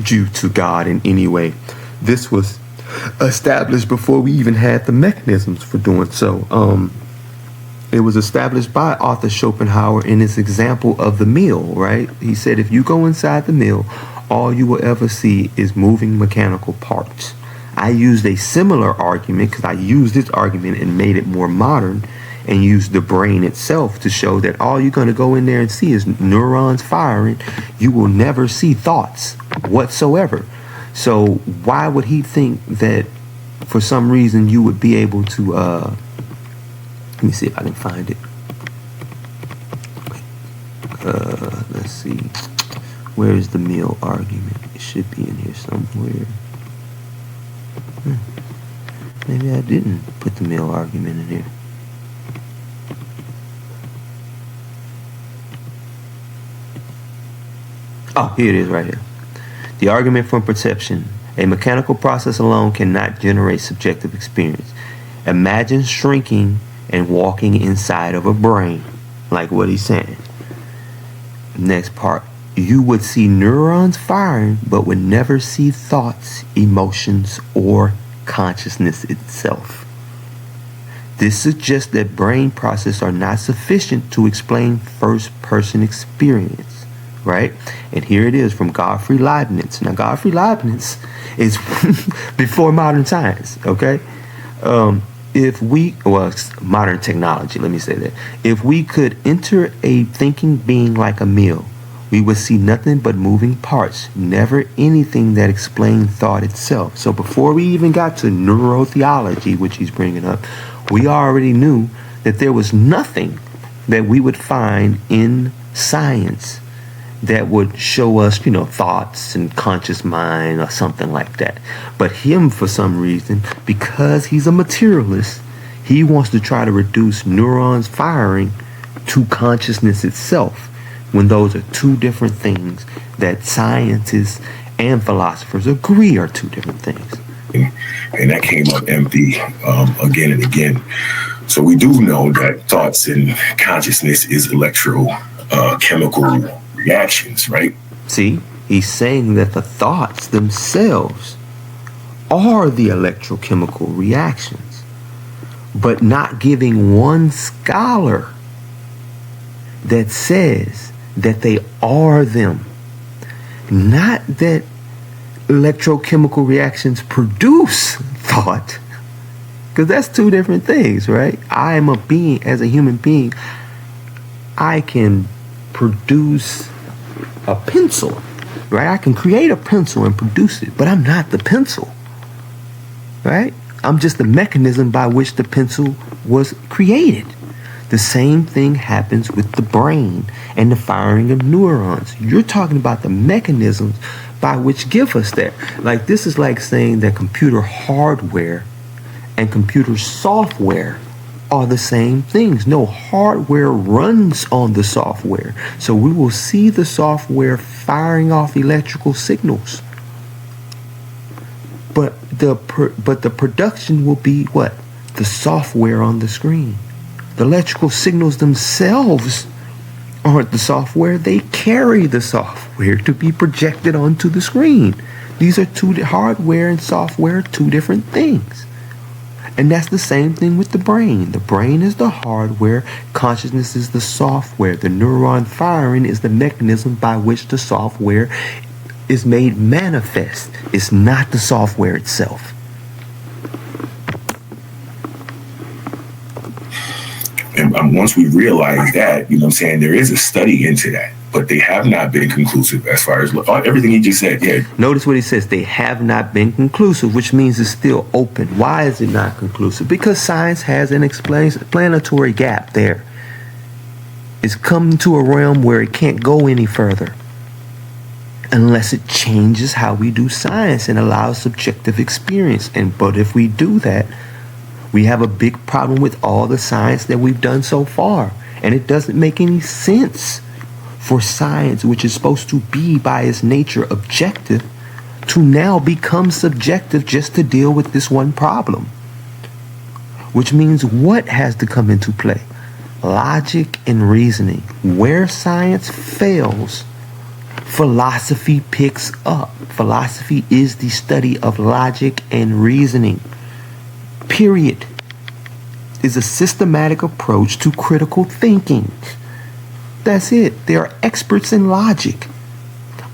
you to God in any way. This was established before we even had the mechanisms for doing so. It was established by Arthur Schopenhauer in his example of the mill, right? He said if you go inside the mill, all you will ever see is moving mechanical parts. I used a similar argument because I used this argument and made it more modern and used the brain itself to show that all you're going to go in there and see is neurons firing. You will never see thoughts whatsoever. So why would he think that for some reason you would be able to, let me see if I can find it. Let's see. Where is the meal argument? It should be in here somewhere. Maybe I didn't put the meal argument in here. Oh, here it is right here. The argument from perception. A mechanical process alone cannot generate subjective experience. Imagine shrinking and walking inside of a brain, like what he's saying. Next part. You would see neurons firing, but would never see thoughts, emotions, or consciousness itself. This suggests that brain processes are not sufficient to explain first-person experience, right? And here it is from Gottfried Leibniz. Now, Gottfried Leibniz is before modern science, okay? Modern technology, let me say that. If we could enter a thinking being like a mill, we would see nothing but moving parts, never anything that explained thought itself. So before we even got to neurotheology, which he's bringing up, we already knew that there was nothing that we would find in science that would show us, thoughts and conscious mind or something like that. But him, for some reason, because he's a materialist, he wants to try to reduce neurons firing to consciousness itself, when those are two different things that scientists and philosophers agree are two different things. And that came up empty again and again. So we do know that thoughts and consciousness is electrochemical reactions, right? See, he's saying that the thoughts themselves are the electrochemical reactions, but not giving one scholar that says that they are them. Not that electrochemical reactions produce thought, because that's two different things, right? I am a being, as a human being, I can produce a pencil, right? I can create a pencil and produce it, but I'm not the pencil, right? I'm just the mechanism by which the pencil was created. The same thing happens with the brain and the firing of neurons. You're talking about the mechanisms by which give us that. Like, this is like saying that computer hardware and computer software are the same things. No, hardware runs on the software. So we will see the software firing off electrical signals. But the production will be what? The software on the screen. The electrical signals themselves aren't the software. They carry the software to be projected onto the screen. These are hardware and software, two different things. And that's the same thing with the brain. The brain is the hardware. Consciousness is the software. The neuron firing is the mechanism by which the software is made manifest. It's not the software itself. And once we realize that, there is a study into that, but they have not been conclusive as far as everything he just said. Yeah. Notice what he says. They have not been conclusive, which means it's still open. Why is it not conclusive? Because science has an explanatory gap there. It's come to a realm where it can't go any further unless it changes how we do science and allows subjective experience. But if we do that, we have a big problem with all the science that we've done so far. And it doesn't make any sense for science, which is supposed to be by its nature objective, to now become subjective just to deal with this one problem. Which means what has to come into play? Logic and reasoning. Where science fails, philosophy picks up. Philosophy is the study of logic and reasoning. Period. Is a systematic approach to critical thinking. That's it. They are experts in logic.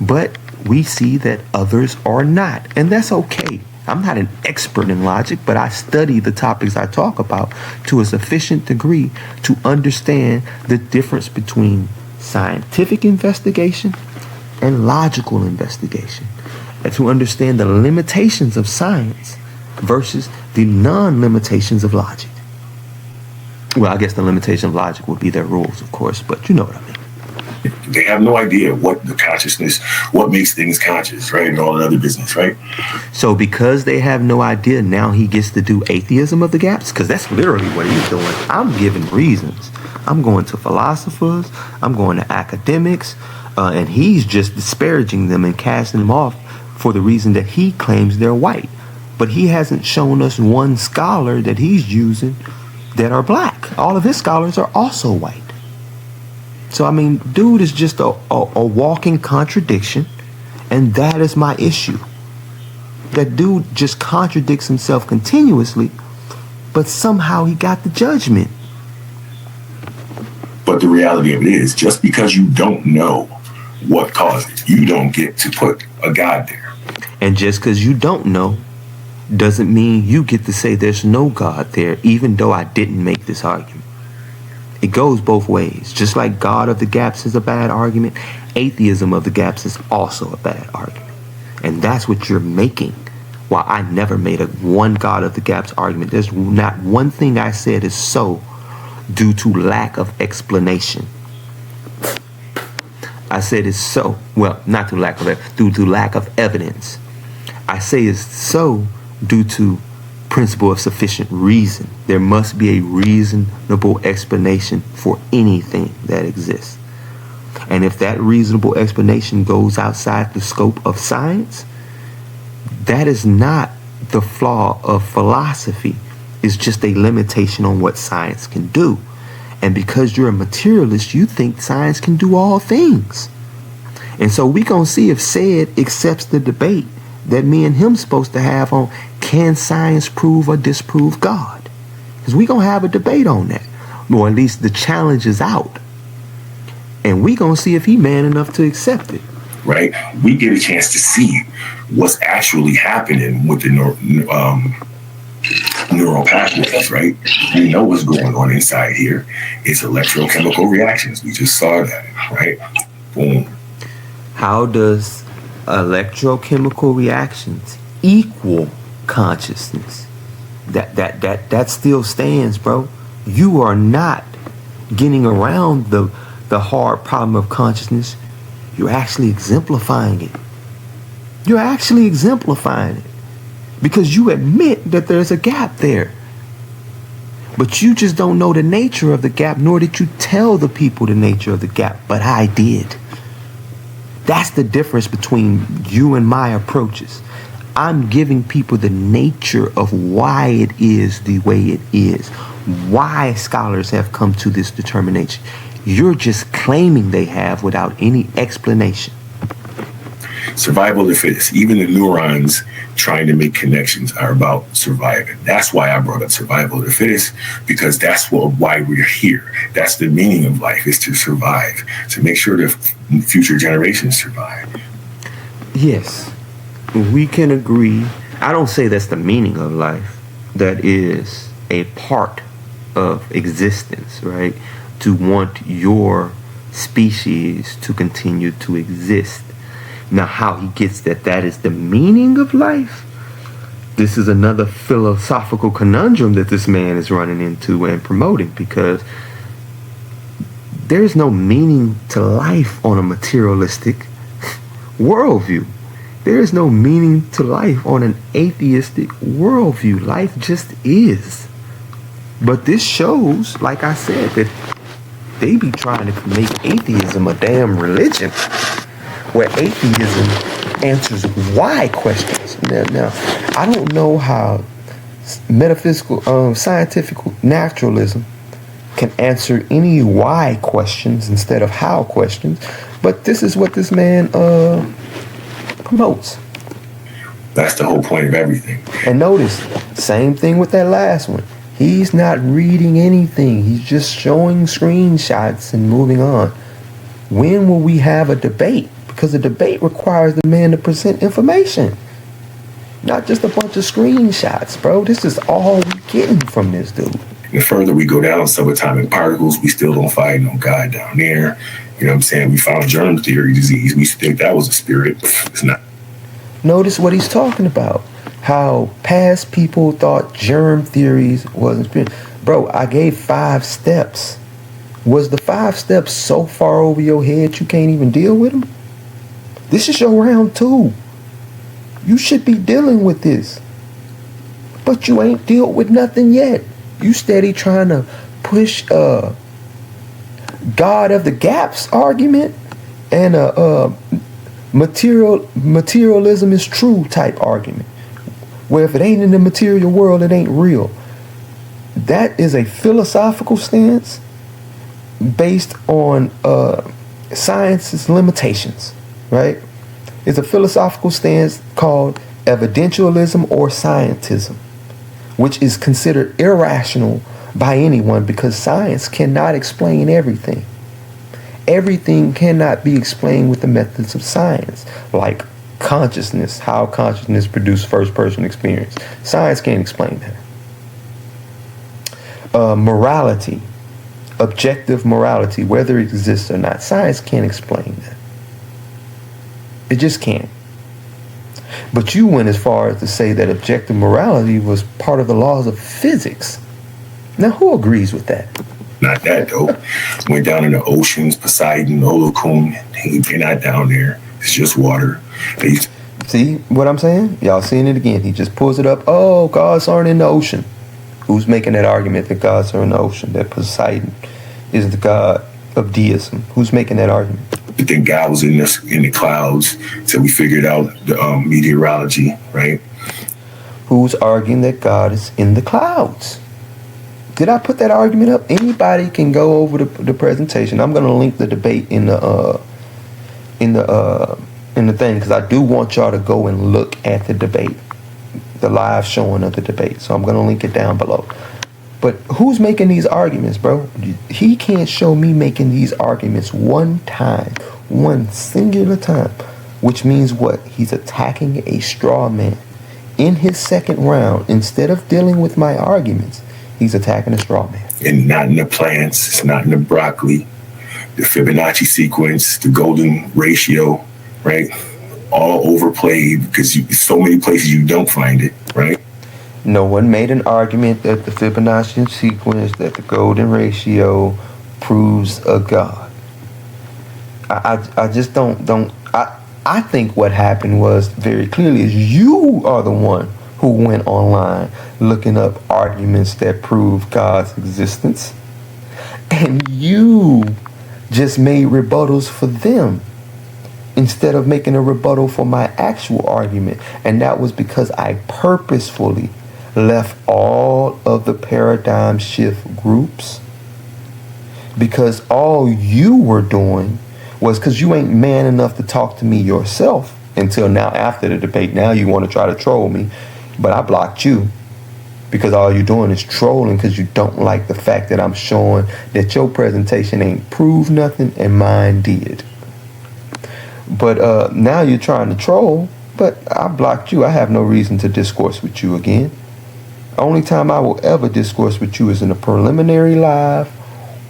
But we see that others are not. And that's okay. I'm not an expert in logic, but I study the topics I talk about to a sufficient degree to understand the difference between scientific investigation and logical investigation, and to understand the limitations of science versus the non-limitations of logic. Well, I guess the limitation of logic would be their rules, of course, but you know what I mean. They have no idea what the consciousness, what makes things conscious, right? And all that other business, right? So because they have no idea, now he gets to do atheism of the gaps? Because that's literally what he's doing. I'm giving reasons. I'm going to philosophers. I'm going to academics. And he's just disparaging them and casting them off for the reason that he claims they're white. But he hasn't shown us one scholar that he's using that are black. All of his scholars are also white. So, I mean, dude is just a walking contradiction, and that is my issue. That dude just contradicts himself continuously, but somehow he got the judgment. But the reality of it is, just because you don't know what caused it, you don't get to put a God there. And just because you don't know doesn't mean you get to say there's no God there, even though I didn't make this argument. It goes both ways. Just like God of the gaps is a bad argument, atheism of the gaps is also a bad argument. And that's what you're making. While I never made a one God of the gaps argument, there's not one thing I said is so due to lack of explanation. I said it's so, well, not through lack of, due to lack of evidence. I say it's so due to principle of sufficient reason. There must be a reasonable explanation for anything that exists. And if that reasonable explanation goes outside the scope of science, that is not the flaw of philosophy. It's just a limitation on what science can do. And because you're a materialist, you think science can do all things. And so we gonna see if Said accepts the debate that me and him supposed to have on can science prove or disprove God? Because we gonna have a debate on that. Or at least the challenge is out. And we gonna see if he man enough to accept it. Right? We get a chance to see what's actually happening with the neural pathways, right? We know what's going on inside here. It's electrochemical reactions. We just saw that, right? Boom. How does electrochemical reactions equal consciousness? That still stands, bro. You are not getting around the hard problem of consciousness. You're actually exemplifying it. You're actually exemplifying it. Because you admit that there's a gap there. But you just don't know the nature of the gap, nor did you tell the people the nature of the gap. But I did. That's the difference between you and my approaches. I'm giving people the nature of why it is the way it is. Why scholars have come to this determination. You're just claiming they have without any explanation. Survival of the fittest. Even the neurons trying to make connections are about surviving. That's why I brought up survival of the fittest, because that's why we're here. That's the meaning of life, is to survive, to make sure that future generations survive. Yes, we can agree. I don't say that's the meaning of life. That is a part of existence, right? To want your species to continue to exist. Now, how he gets that is the meaning of life, this is another philosophical conundrum that this man is running into and promoting, because there's no meaning to life on a materialistic worldview. There is no meaning to life on an atheistic worldview. Life just is. But this shows, like I said, that they be trying to make atheism a damn religion, where atheism answers why questions. Now I don't know how metaphysical, scientific naturalism can answer any why questions instead of how questions, but this is what this man promotes. That's the whole point of everything. And notice, same thing with that last one. He's not reading anything. He's just showing screenshots and moving on. When will we have a debate? Because a debate requires the man to present information, not just a bunch of screenshots, bro. This is all we're getting from this dude. The further we go down subatomic particles, we still don't find no God down there. You know what I'm saying? We found germ theory disease. We think that was a spirit. It's not. Notice what he's talking about. How past people thought germ theories wasn't spirit. Bro, I gave 5 steps. Was the 5 steps so far over your head you can't even deal with them? This is your round 2. You should be dealing with this. But you ain't dealt with nothing yet. You steady trying to push God of the gaps argument and materialism is true type argument, where if it ain't in the material world, it ain't real. That is a philosophical stance based on science's limitations, right? It's a philosophical stance called evidentialism or scientism, which is considered irrational by anyone because science cannot explain everything. Everything cannot be explained with the methods of science, like consciousness, how consciousness produces first-person experience. Science can't explain that. Morality, objective morality, whether it exists or not, science can't explain that. It just can't. But you went as far as to say that objective morality was part of the laws of physics. Now, who agrees with that? Not that, though. Went down in the oceans, Poseidon, Olokun. They're not down there. It's just water. See what I'm saying? Y'all seeing it again. He just pulls it up. Oh, gods aren't in the ocean. Who's making that argument that gods are in the ocean, that Poseidon is the god of deism? Who's making that argument? But then God was in the clouds, so we figured out the meteorology, right? Who's arguing that God is in the clouds? Did I put that argument up? Anybody can go over the presentation. I'm going to link the debate in the thing, because I do want y'all to go and look at the debate, the live showing of the debate. So I'm going to link it down below. But who's making these arguments, bro? He can't show me making these arguments one time, one singular time, which means what? He's attacking a straw man. In his second round, instead of dealing with my arguments, he's attacking a straw man. And not in the plants, it's not in the broccoli, the Fibonacci sequence, the golden ratio, right? All overplayed because so many places you don't find it, right? No one made an argument that the Fibonacci sequence, that the golden ratio proves a God. I just don't. I think what happened was very clearly is you are the one who went online looking up arguments that prove God's existence, and you just made rebuttals for them instead of making a rebuttal for my actual argument. And that was because I purposefully left all of the paradigm shift groups, because all you were doing was, because you ain't man enough to talk to me yourself until now after the debate. Now you want to try to troll me, but I blocked you because all you're doing is trolling because you don't like the fact that I'm showing that your presentation ain't proved nothing and mine did. But now you're trying to troll, but I blocked you. I have no reason to discourse with you again. Only time I will ever discourse with you is in a preliminary live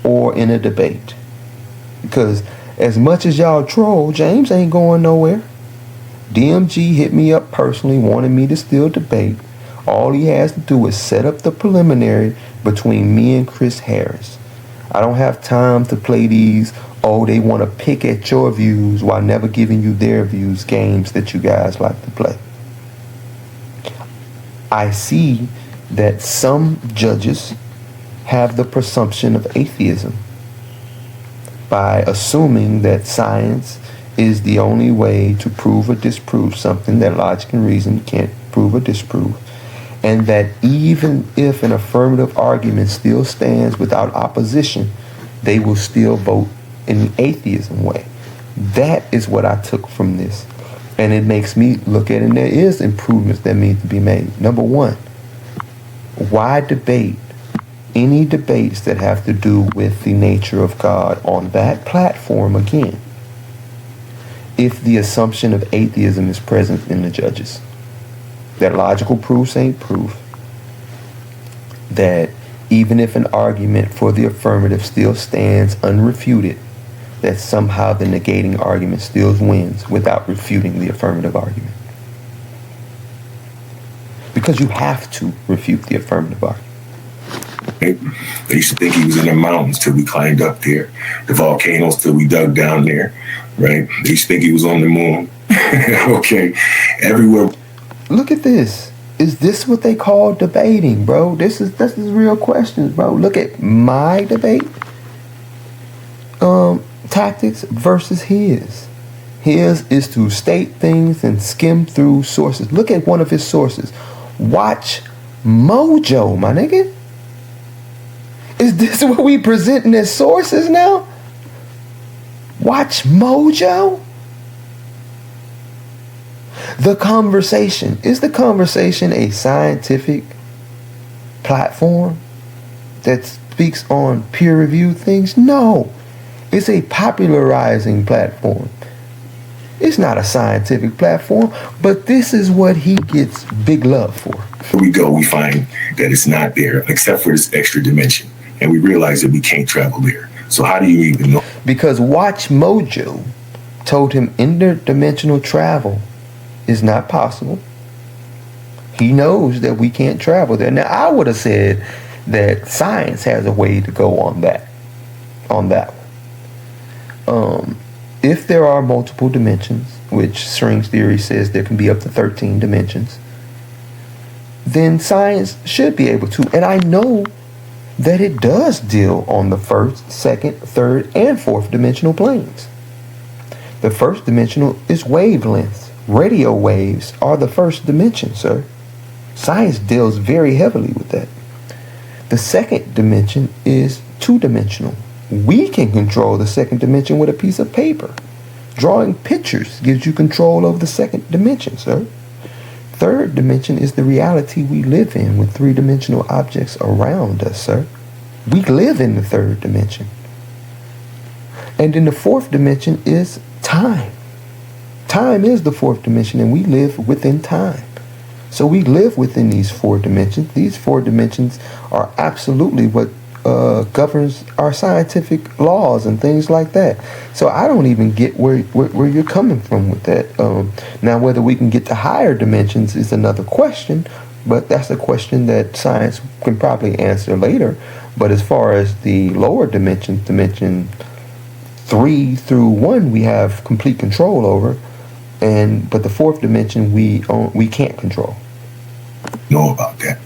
or in a debate. Because as much as y'all troll, James ain't going nowhere. DMG hit me up personally, wanted me to still debate. All he has to do is set up the preliminary between me and Chris Harris. I don't have time to play these, oh, they want to pick at your views while never giving you their views, games that you guys like to play. I see that some judges have the presumption of atheism. by assuming that science is the only way to prove or disprove something that logic and reason can't prove or disprove, and that even if an affirmative argument still stands without opposition, they will still vote in the atheism way. That is what I took from this. And it makes me look at it, and there is improvements that need to be made. Number one, why debate any debates that have to do with the nature of God on that platform again, if the assumption of atheism is present in the judges? That logical proofs ain't proof. That even if an argument for the affirmative still stands unrefuted, that somehow the negating argument still wins without refuting the affirmative argument. Because you have to refute the affirmative argument. They used to think he was in the mountains till we climbed up there, the volcanoes till we dug down there, right? They used to think he was on the moon. Okay, everywhere. Look at this. Is this what they call debating, bro? This is real questions, bro. Look at my debate tactics versus his. His is to state things and skim through sources. Look at one of his sources. Watch Mojo, my nigga. Is this what we presenting as sources now? Watch Mojo? The Conversation. Is The Conversation a scientific platform that speaks on peer-reviewed things? No. It's a popularizing platform. It's not a scientific platform, but this is what he gets big love for. Here we go, we find that it's not there, except for this extra dimension. And we realize that we can't travel there. So how do you even know? Because Watch Mojo told him interdimensional travel is not possible. He knows that we can't travel there. Now, I would have said that science has a way to go on that one. If there are multiple dimensions, which String theory says there can be up to 13 dimensions, then science should be able to. And I know that it does deal on the first, second, third, and fourth dimensional planes. The first dimensional is wavelengths. Radio waves are the first dimension, sir. Science deals very heavily with that. The second dimension is two-dimensional. We can control the second dimension with a piece of paper. Drawing pictures gives you control over the second dimension, sir. Third dimension is the reality we live in with three-dimensional objects around us, sir. We live in the third dimension. And then the fourth dimension is time. Time is the fourth dimension, and we live within time. So we live within these four dimensions. These four dimensions are absolutely what governs our scientific laws and things like that. So I don't even get where you're coming from with that. Now, whether we can get to higher dimensions is another question, but that's a question that science can probably answer later. But as far as the lower dimensions, dimension 3 through 1, we have complete control over, but the fourth dimension we can't control. Know about that.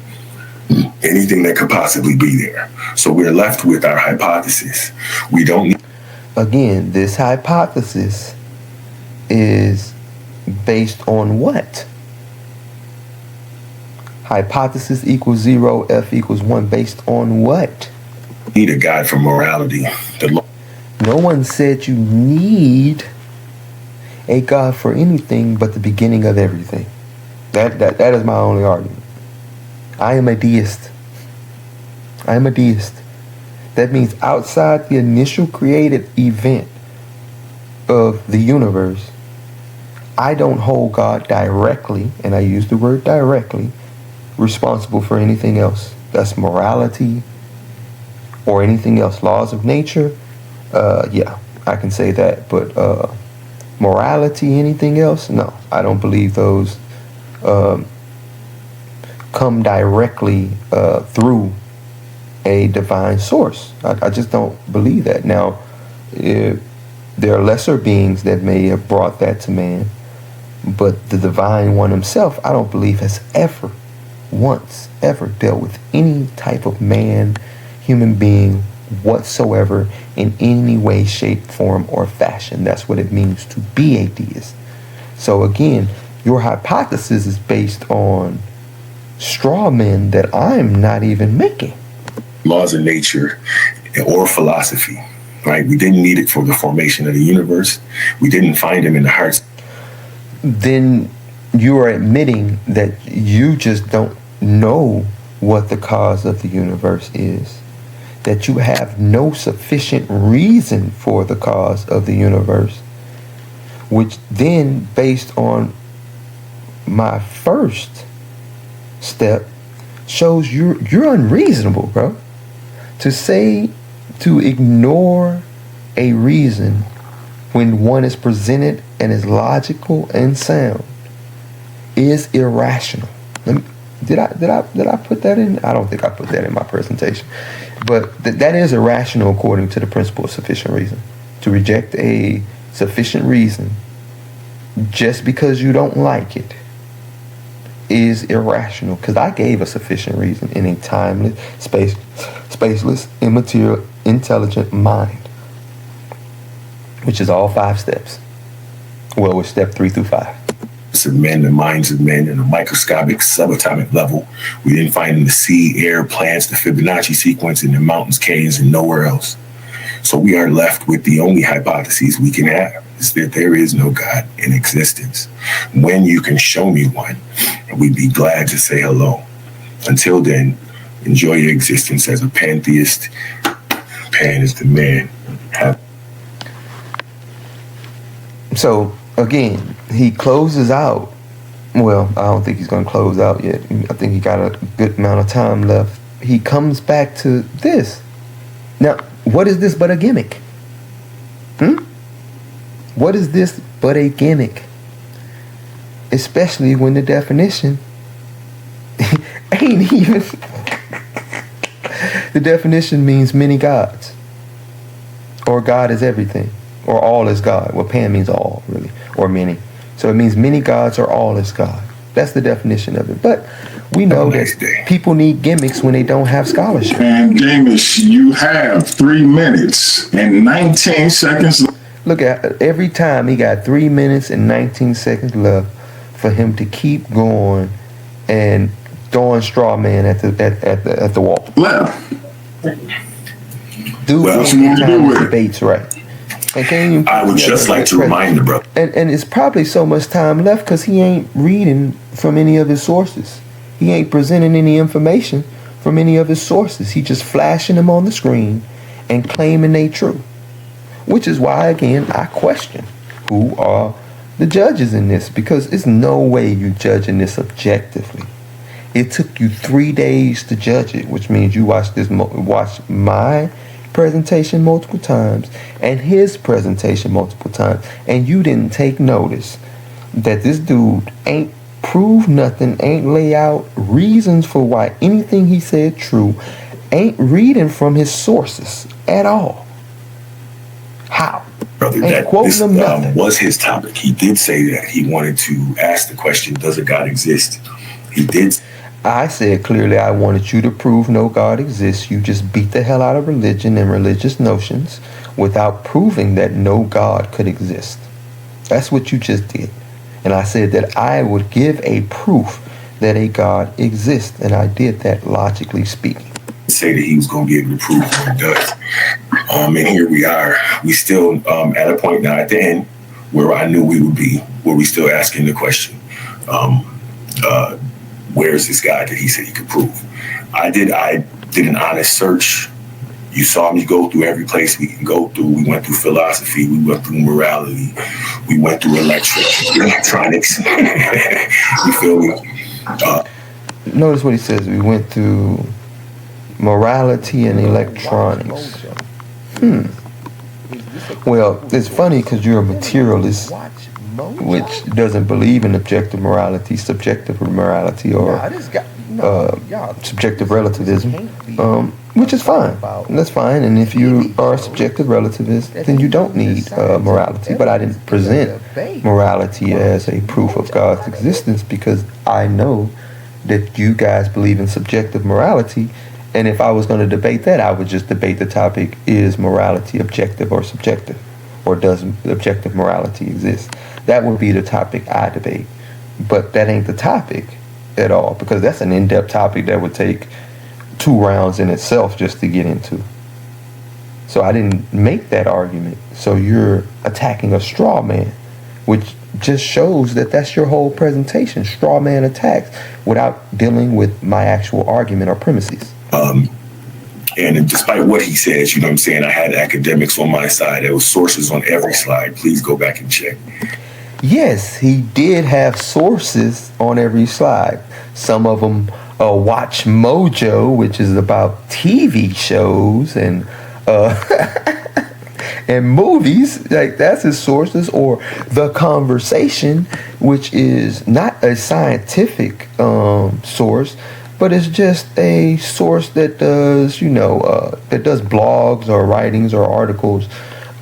Anything that could possibly be there. So we're left with our hypothesis. We don't need. Again, this hypothesis is based on what? Hypothesis equals 0, F equals 1, based on what? Need a guide for morality. No one said you need a God for anything but the beginning of everything. That is my only argument. I am a deist. I am a deist. That means outside the initial created event of the universe, I don't hold God directly, and I use the word directly, responsible for anything else. That's morality or anything else. Laws of nature, yeah, I can say that. But morality, anything else, no. I don't believe those come directly through a divine source. I just don't believe that. Now, there are lesser beings that may have brought that to man, but the divine one himself, I don't believe has ever dealt with any type of man, human being, whatsoever in any way, shape, form, or fashion. That's what it means to be a deist. So again, your hypothesis is based on straw men that I'm not even making. Laws of nature or philosophy, right? We didn't need it for the formation of the universe. We didn't find them in the hearts. Then you are admitting that you just don't know what the cause of the universe is, that you have no sufficient reason for the cause of the universe, which then, based on my first step, shows you're unreasonable, bro. To say, to ignore a reason when one is presented and is logical and sound is irrational. Did I put that in? I don't think I put that in my presentation. But that is irrational according to the principle of sufficient reason. To reject a sufficient reason just because you don't like it is irrational, because I gave a sufficient reason in a timeless, spaceless, immaterial, intelligent mind, which is all 5 steps. Well, with step 3 through 5. Of men, the minds of men, in a microscopic subatomic level. We didn't find in the sea, air, plants, the Fibonacci sequence in the mountains, caves, and nowhere else. So we are left with the only hypotheses we can have, is that there is no God in existence. When you can show me one, we'd be glad to say hello. Until then, enjoy your existence as a pantheist. Pan is the man. So again, he closes out. Well, I don't think he's going to close out yet. I think he got a good amount of time left. He comes back to this. Now, what is this but a gimmick? What is this but a gimmick? Especially when the definition ain't even... The definition means many gods. Or God is everything. Or all is God. Well, pan means all, really. Or many. So it means many gods or all is God. That's the definition of it. But we know that people need gimmicks when they don't have scholarship. And Demus, you have 3 minutes and 19 seconds. Look at every time he got 3 minutes and 19 seconds left for him to keep going and throwing straw man at the wall. Left. Dude, What else you want to do with it? debates right. I would just like to remind the brother. And it's probably so much time left because he ain't reading from any of his sources. He ain't presenting any information from any of his sources. He just flashing them on the screen and claiming they true. Which is why, again, I question who are the judges in this, because it's no way you judging this objectively. It took you 3 days to judge it, which means you watched my presentation multiple times and his presentation multiple times, and you didn't take notice that this dude ain't prove nothing, ain't lay out reasons for why anything he said true, ain't reading from his sources at all. How? Brother, ain't that this was his topic. He did say that he wanted to ask the question, does a God exist? He did. I said clearly I wanted you to prove no God exists. You just beat the hell out of religion and religious notions without proving that no God could exist. That's what you just did. And I said that I would give a proof that a God exists, and I did that logically speaking. Say that he was going to be able to prove what it does. And here we are. We still at a point now at the end where I knew we would be, where we still asking the question. Where's this guy that he said he could prove? I did an honest search. You saw me go through every place we can go through. We went through philosophy. We went through morality. We went through electronics. You feel me? Notice what he says. We went through morality and electronics. Well, it's funny because you're a materialist, which doesn't believe in objective morality, subjective morality, or subjective relativism, which is fine. That's fine. And if you are a subjective relativist, then you don't need morality. But I didn't present morality as a proof of God's existence because I know that you guys believe in subjective morality, And if I was going to debate that, I would just debate the topic: is morality objective or subjective, or does objective morality exist? That would be the topic I debate. But that ain't the topic at all, because that's an in-depth topic that would take 2 rounds in itself just to get into. So I didn't make that argument. So you're attacking a straw man, which just shows that that's your whole presentation: straw man attacks, without dealing with my actual argument or premises. And despite what he says, you know what I'm saying, I had academics on my side. There was sources on every slide. Please go back and check. Yes, he did have sources on every slide. Some of them, Watch Mojo, which is about TV shows and and movies, like that's his sources, or The Conversation, which is not a scientific source, but it's just a source that does, that does blogs or writings or articles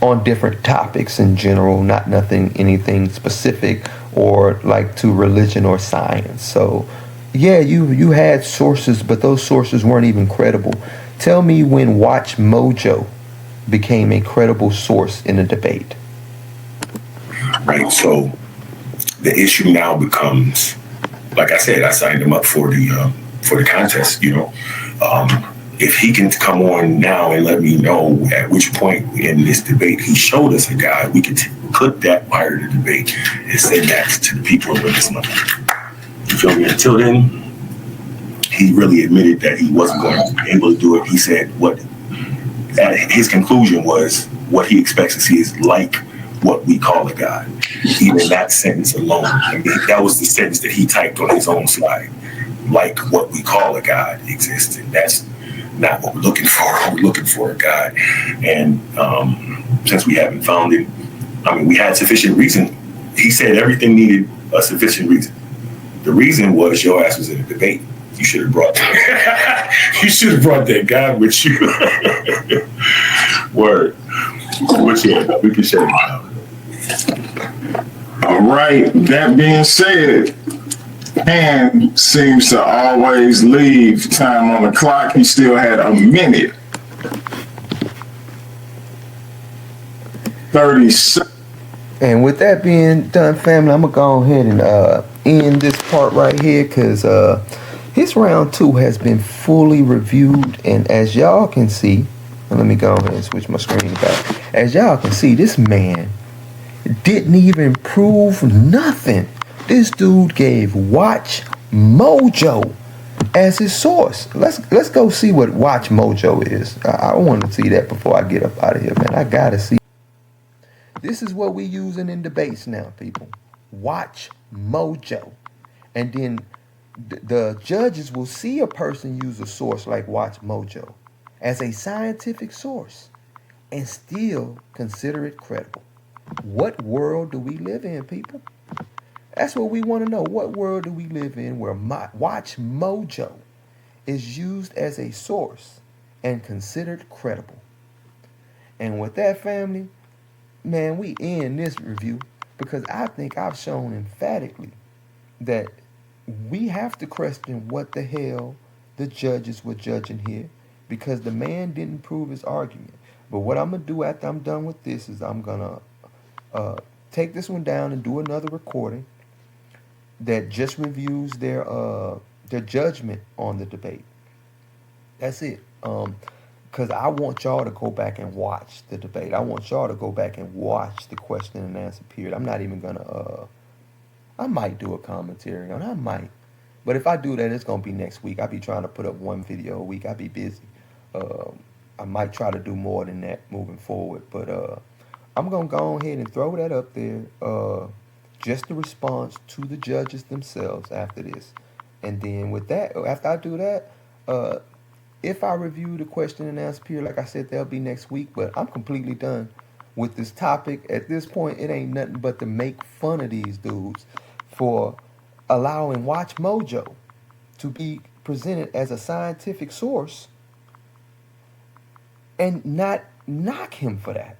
on different topics in general, not anything specific or like to religion or science. So yeah, you had sources, but those sources weren't even credible. Tell me when Watch Mojo became a credible source in a debate. Right. So the issue now becomes, like I said, I signed him up for the contest. If he can come on now and let me know at which point in this debate he showed us a guy, we could clip that part of the debate and send that to the people with this money. You feel me? Until then, he really admitted that he wasn't going to be able to do it. He said his conclusion was what he expects to see is like what we call a God. Even that sentence alone, that was the sentence that he typed on his own slide. Like what we call a God exists, and that's not what we're looking for. We're looking for a God, and since we haven't found it, we had sufficient reason. He said everything needed a sufficient reason. The reason was your ass was in a debate. You should have brought that God with you. Word. But yeah, we can share it out. All right. That being said, Pan seems to always leave time on the clock. He still had a minute. 30 seconds. And with that being done, family, I'm gonna go ahead and end this part right here, because his round 2 has been fully reviewed, and as y'all can see, and let me go ahead and switch my screen back. As y'all can see, this man didn't even prove nothing. This dude gave Watch Mojo as his source. Let's go see what Watch Mojo is. I want to see that before I get up out of here, man. I gotta see. This is what we using in debates now, people. Watch Mojo. And then the judges will see a person use a source like Watch Mojo as a scientific source and still consider it credible. What world do we live in, people? That's what we want to know. What world do we live in where Watch Mojo is used as a source and considered credible? And with that, family, man, we end this review because I think I've shown emphatically that we have to question what the hell the judges were judging here, because the man didn't prove his argument. But what I'm going to do after I'm done with this is I'm going to take this one down and do another recording that just reviews their judgment on the debate. That's it. Because I want y'all to go back and watch the debate. I want y'all to go back and watch the question and answer period. I'm not even going to... I might do a commentary on it. I might. But if I do that, it's going to be next week. I'll be trying to put up one video a week. I'll be busy. I might try to do more than that moving forward. But I'm going to go ahead and throw that up there. Just the response to the judges themselves after this. And then with that, after I do that, if I review the question and answer period, like I said, that'll be next week. But I'm completely done with this topic. At this point, it ain't nothing but to make fun of these dudes for allowing Watch Mojo to be presented as a scientific source and not knock him for that.